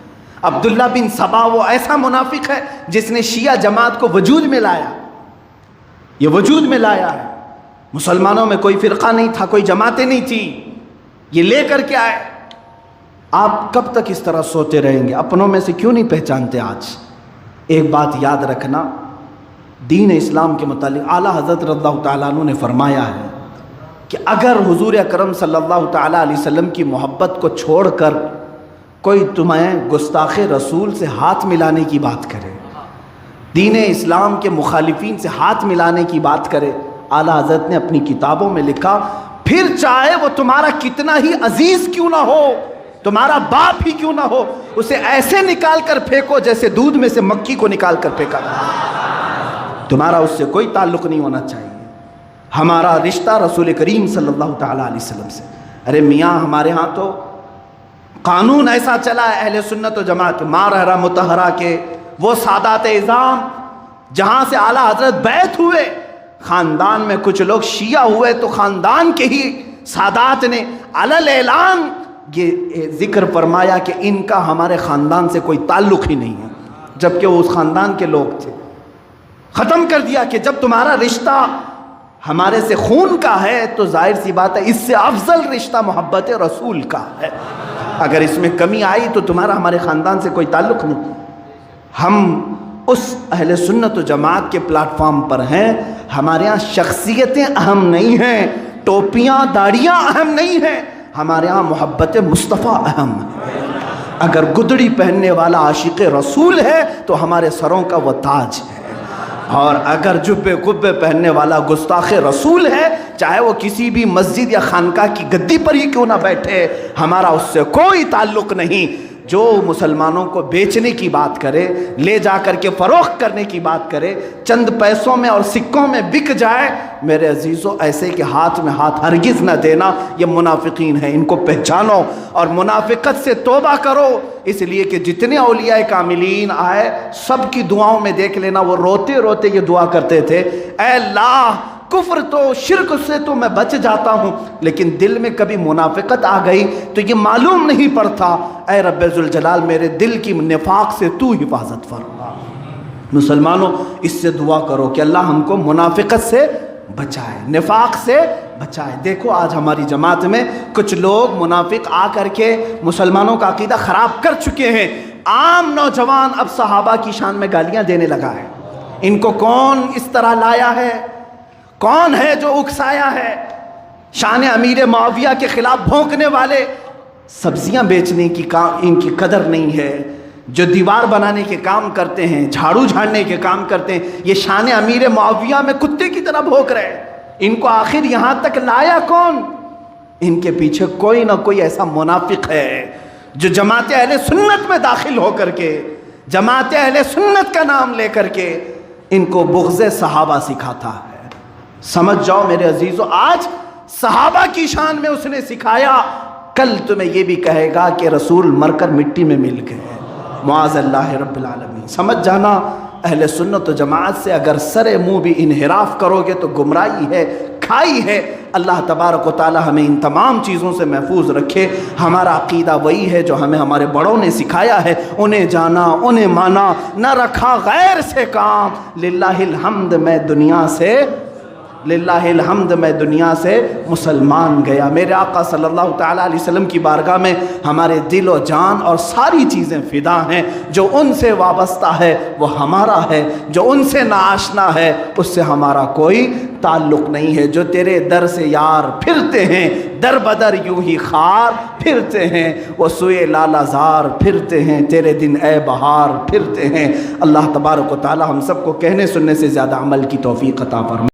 عبداللہ بن سبا وہ ایسا منافق ہے جس نے شیعہ جماعت کو وجود میں لایا، یہ وجود میں لایا ہے۔ مسلمانوں میں کوئی فرقہ نہیں تھا، کوئی جماعتیں نہیں تھی، یہ لے کر کے آئے۔ آپ کب تک اس طرح سوتے رہیں گے؟ اپنوں میں سے کیوں نہیں پہچانتے؟ آج ایک بات یاد رکھنا، دین اسلام کے متعلق اعلیٰ حضرت رضی اللہ تعالیٰ عنہ نے فرمایا ہے کہ اگر حضور اکرم صلی اللہ تعالیٰ علیہ وسلم کی محبت کو چھوڑ کر کوئی تمہیں گستاخ رسول سے ہاتھ ملانے کی بات کرے، دین اسلام کے مخالفین سے ہاتھ ملانے کی بات کرے، اعلیٰ حضرت نے اپنی کتابوں میں لکھا پھر چاہے وہ تمہارا کتنا ہی عزیز کیوں نہ ہو، تمہارا باپ ہی کیوں نہ ہو، اسے ایسے نکال کر پھینکو جیسے دودھ میں سے مکھی کو نکال کر پھینکا جائے۔ تمہارا اس سے کوئی تعلق نہیں ہونا چاہیے۔ ہمارا رشتہ رسول کریم صلی اللہ تعالیٰ علیہ وسلم سے۔ ارے میاں، ہمارے ہاں تو قانون ایسا چلا ہے اہل سنت و جماعت کے، مارحرہ مطہرہ کے وہ سادات اعظام جہاں سے اعلیٰ حضرت بیعت ہوئے، خاندان میں کچھ لوگ شیعہ ہوئے تو خاندان کے ہی سادات نے علل اعلان یہ ذکر فرمایا کہ ان کا ہمارے خاندان سے کوئی تعلق ہی نہیں ہے، جبکہ وہ اس خاندان کے لوگ تھے۔ ختم کر دیا کہ جب تمہارا رشتہ ہمارے سے خون کا ہے تو ظاہر سی بات ہے اس سے افضل رشتہ محبت رسول کا ہے، اگر اس میں کمی آئی تو تمہارا ہمارے خاندان سے کوئی تعلق نہیں۔ ہم اس اہل سنت و جماعت کے پلیٹ فارم پر ہیں، ہمارے ہاں شخصیتیں اہم نہیں ہیں، ٹوپیاں داڑیاں اہم نہیں ہیں، ہمارے ہاں محبت مصطفیٰ اہم ہے۔ اگر گدڑی پہننے والا عاشق رسول ہے تو ہمارے سروں کا وہ تاج ہے، اور اگر جبے قبے پہننے والا گستاخ رسول ہے، چاہے وہ کسی بھی مسجد یا خانقاہ کی گدی پر ہی کیوں نہ بیٹھے، ہمارا اس سے کوئی تعلق نہیں۔ جو مسلمانوں کو بیچنے کی بات کرے، لے جا کر کے فروخت کرنے کی بات کرے، چند پیسوں میں اور سکوں میں بک جائے، میرے عزیزو ایسے کہ ہاتھ میں ہاتھ ہرگز نہ دینا، یہ منافقین ہیں، ان کو پہچانو اور منافقت سے توبہ کرو۔ اس لیے کہ جتنے اولیاء کاملین آئے سب کی دعاؤں میں دیکھ لینا وہ روتے روتے یہ دعا کرتے تھے، اے اللہ کفر تو شرک سے تو میں بچ جاتا ہوں، لیکن دل میں کبھی منافقت آ گئی تو یہ معلوم نہیں پڑتا، اے رب ذوالجلال میرے دل کی نفاق سے تو حفاظت فرما۔ مسلمانوں اس سے دعا کرو کہ اللہ ہم کو منافقت سے بچائے، نفاق سے بچائے۔ دیکھو آج ہماری جماعت میں کچھ لوگ منافق آ کر کے مسلمانوں کا عقیدہ خراب کر چکے ہیں۔ عام نوجوان اب صحابہ کی شان میں گالیاں دینے لگا ہے، ان کو کون اس طرح لایا ہے، کون ہے جو اکسایا ہے؟ شان امیر معاویہ کے خلاف بھونکنے والے، سبزیاں بیچنے کی ان کی قدر نہیں ہے، جو دیوار بنانے کے کام کرتے ہیں، جھاڑو جھاڑنے کے کام کرتے ہیں، یہ شان امیر معاویہ میں کتے کی طرح بھونک رہے ہیں۔ ان کو آخر یہاں تک لایا کون؟ ان کے پیچھے کوئی نہ کوئی ایسا منافق ہے جو جماعت اہل سنت میں داخل ہو کر کے، جماعت اہل سنت کا نام لے کر کے ان کو بغض صحابہ سکھاتا ہے۔ سمجھ جاؤ میرے عزیزو، آج صحابہ کی شان میں اس نے سکھایا، کل تمہیں یہ بھی کہے گا کہ رسول مر کر مٹی میں مل گئے، معاذ اللہ رب العالمین۔ سمجھ جانا اہل سنت و جماعت سے اگر سر منہ بھی انحراف کرو گے تو گمراہی ہے، کھائی ہے۔ اللہ تبارک و تعالی ہمیں ان تمام چیزوں سے محفوظ رکھے۔ ہمارا عقیدہ وہی ہے جو ہمیں ہمارے بڑوں نے سکھایا ہے، انہیں جانا انہیں مانا، نہ رکھا غیر سے کام۔ للہ الحمد میں دنیا سے للہ الحمد میں دنیا سے مسلمان گیا۔ میرے آقا صلی اللہ تعالیٰ علیہ وسلم کی بارگاہ میں ہمارے دل و جان اور ساری چیزیں فدا ہیں۔ جو ان سے وابستہ ہے وہ ہمارا ہے، جو ان سے ناآشنا ہے اس سے ہمارا کوئی تعلق نہیں ہے۔ جو تیرے در سے یار پھرتے ہیں، در بدر یوں ہی خار پھرتے ہیں، وہ سوئے لالا زار پھرتے ہیں، تیرے دن اے بہار پھرتے ہیں۔ اللہ تبارک و تعالی ہم سب کو کہنے سننے سے زیادہ عمل کی توفیق عطا فرمائے۔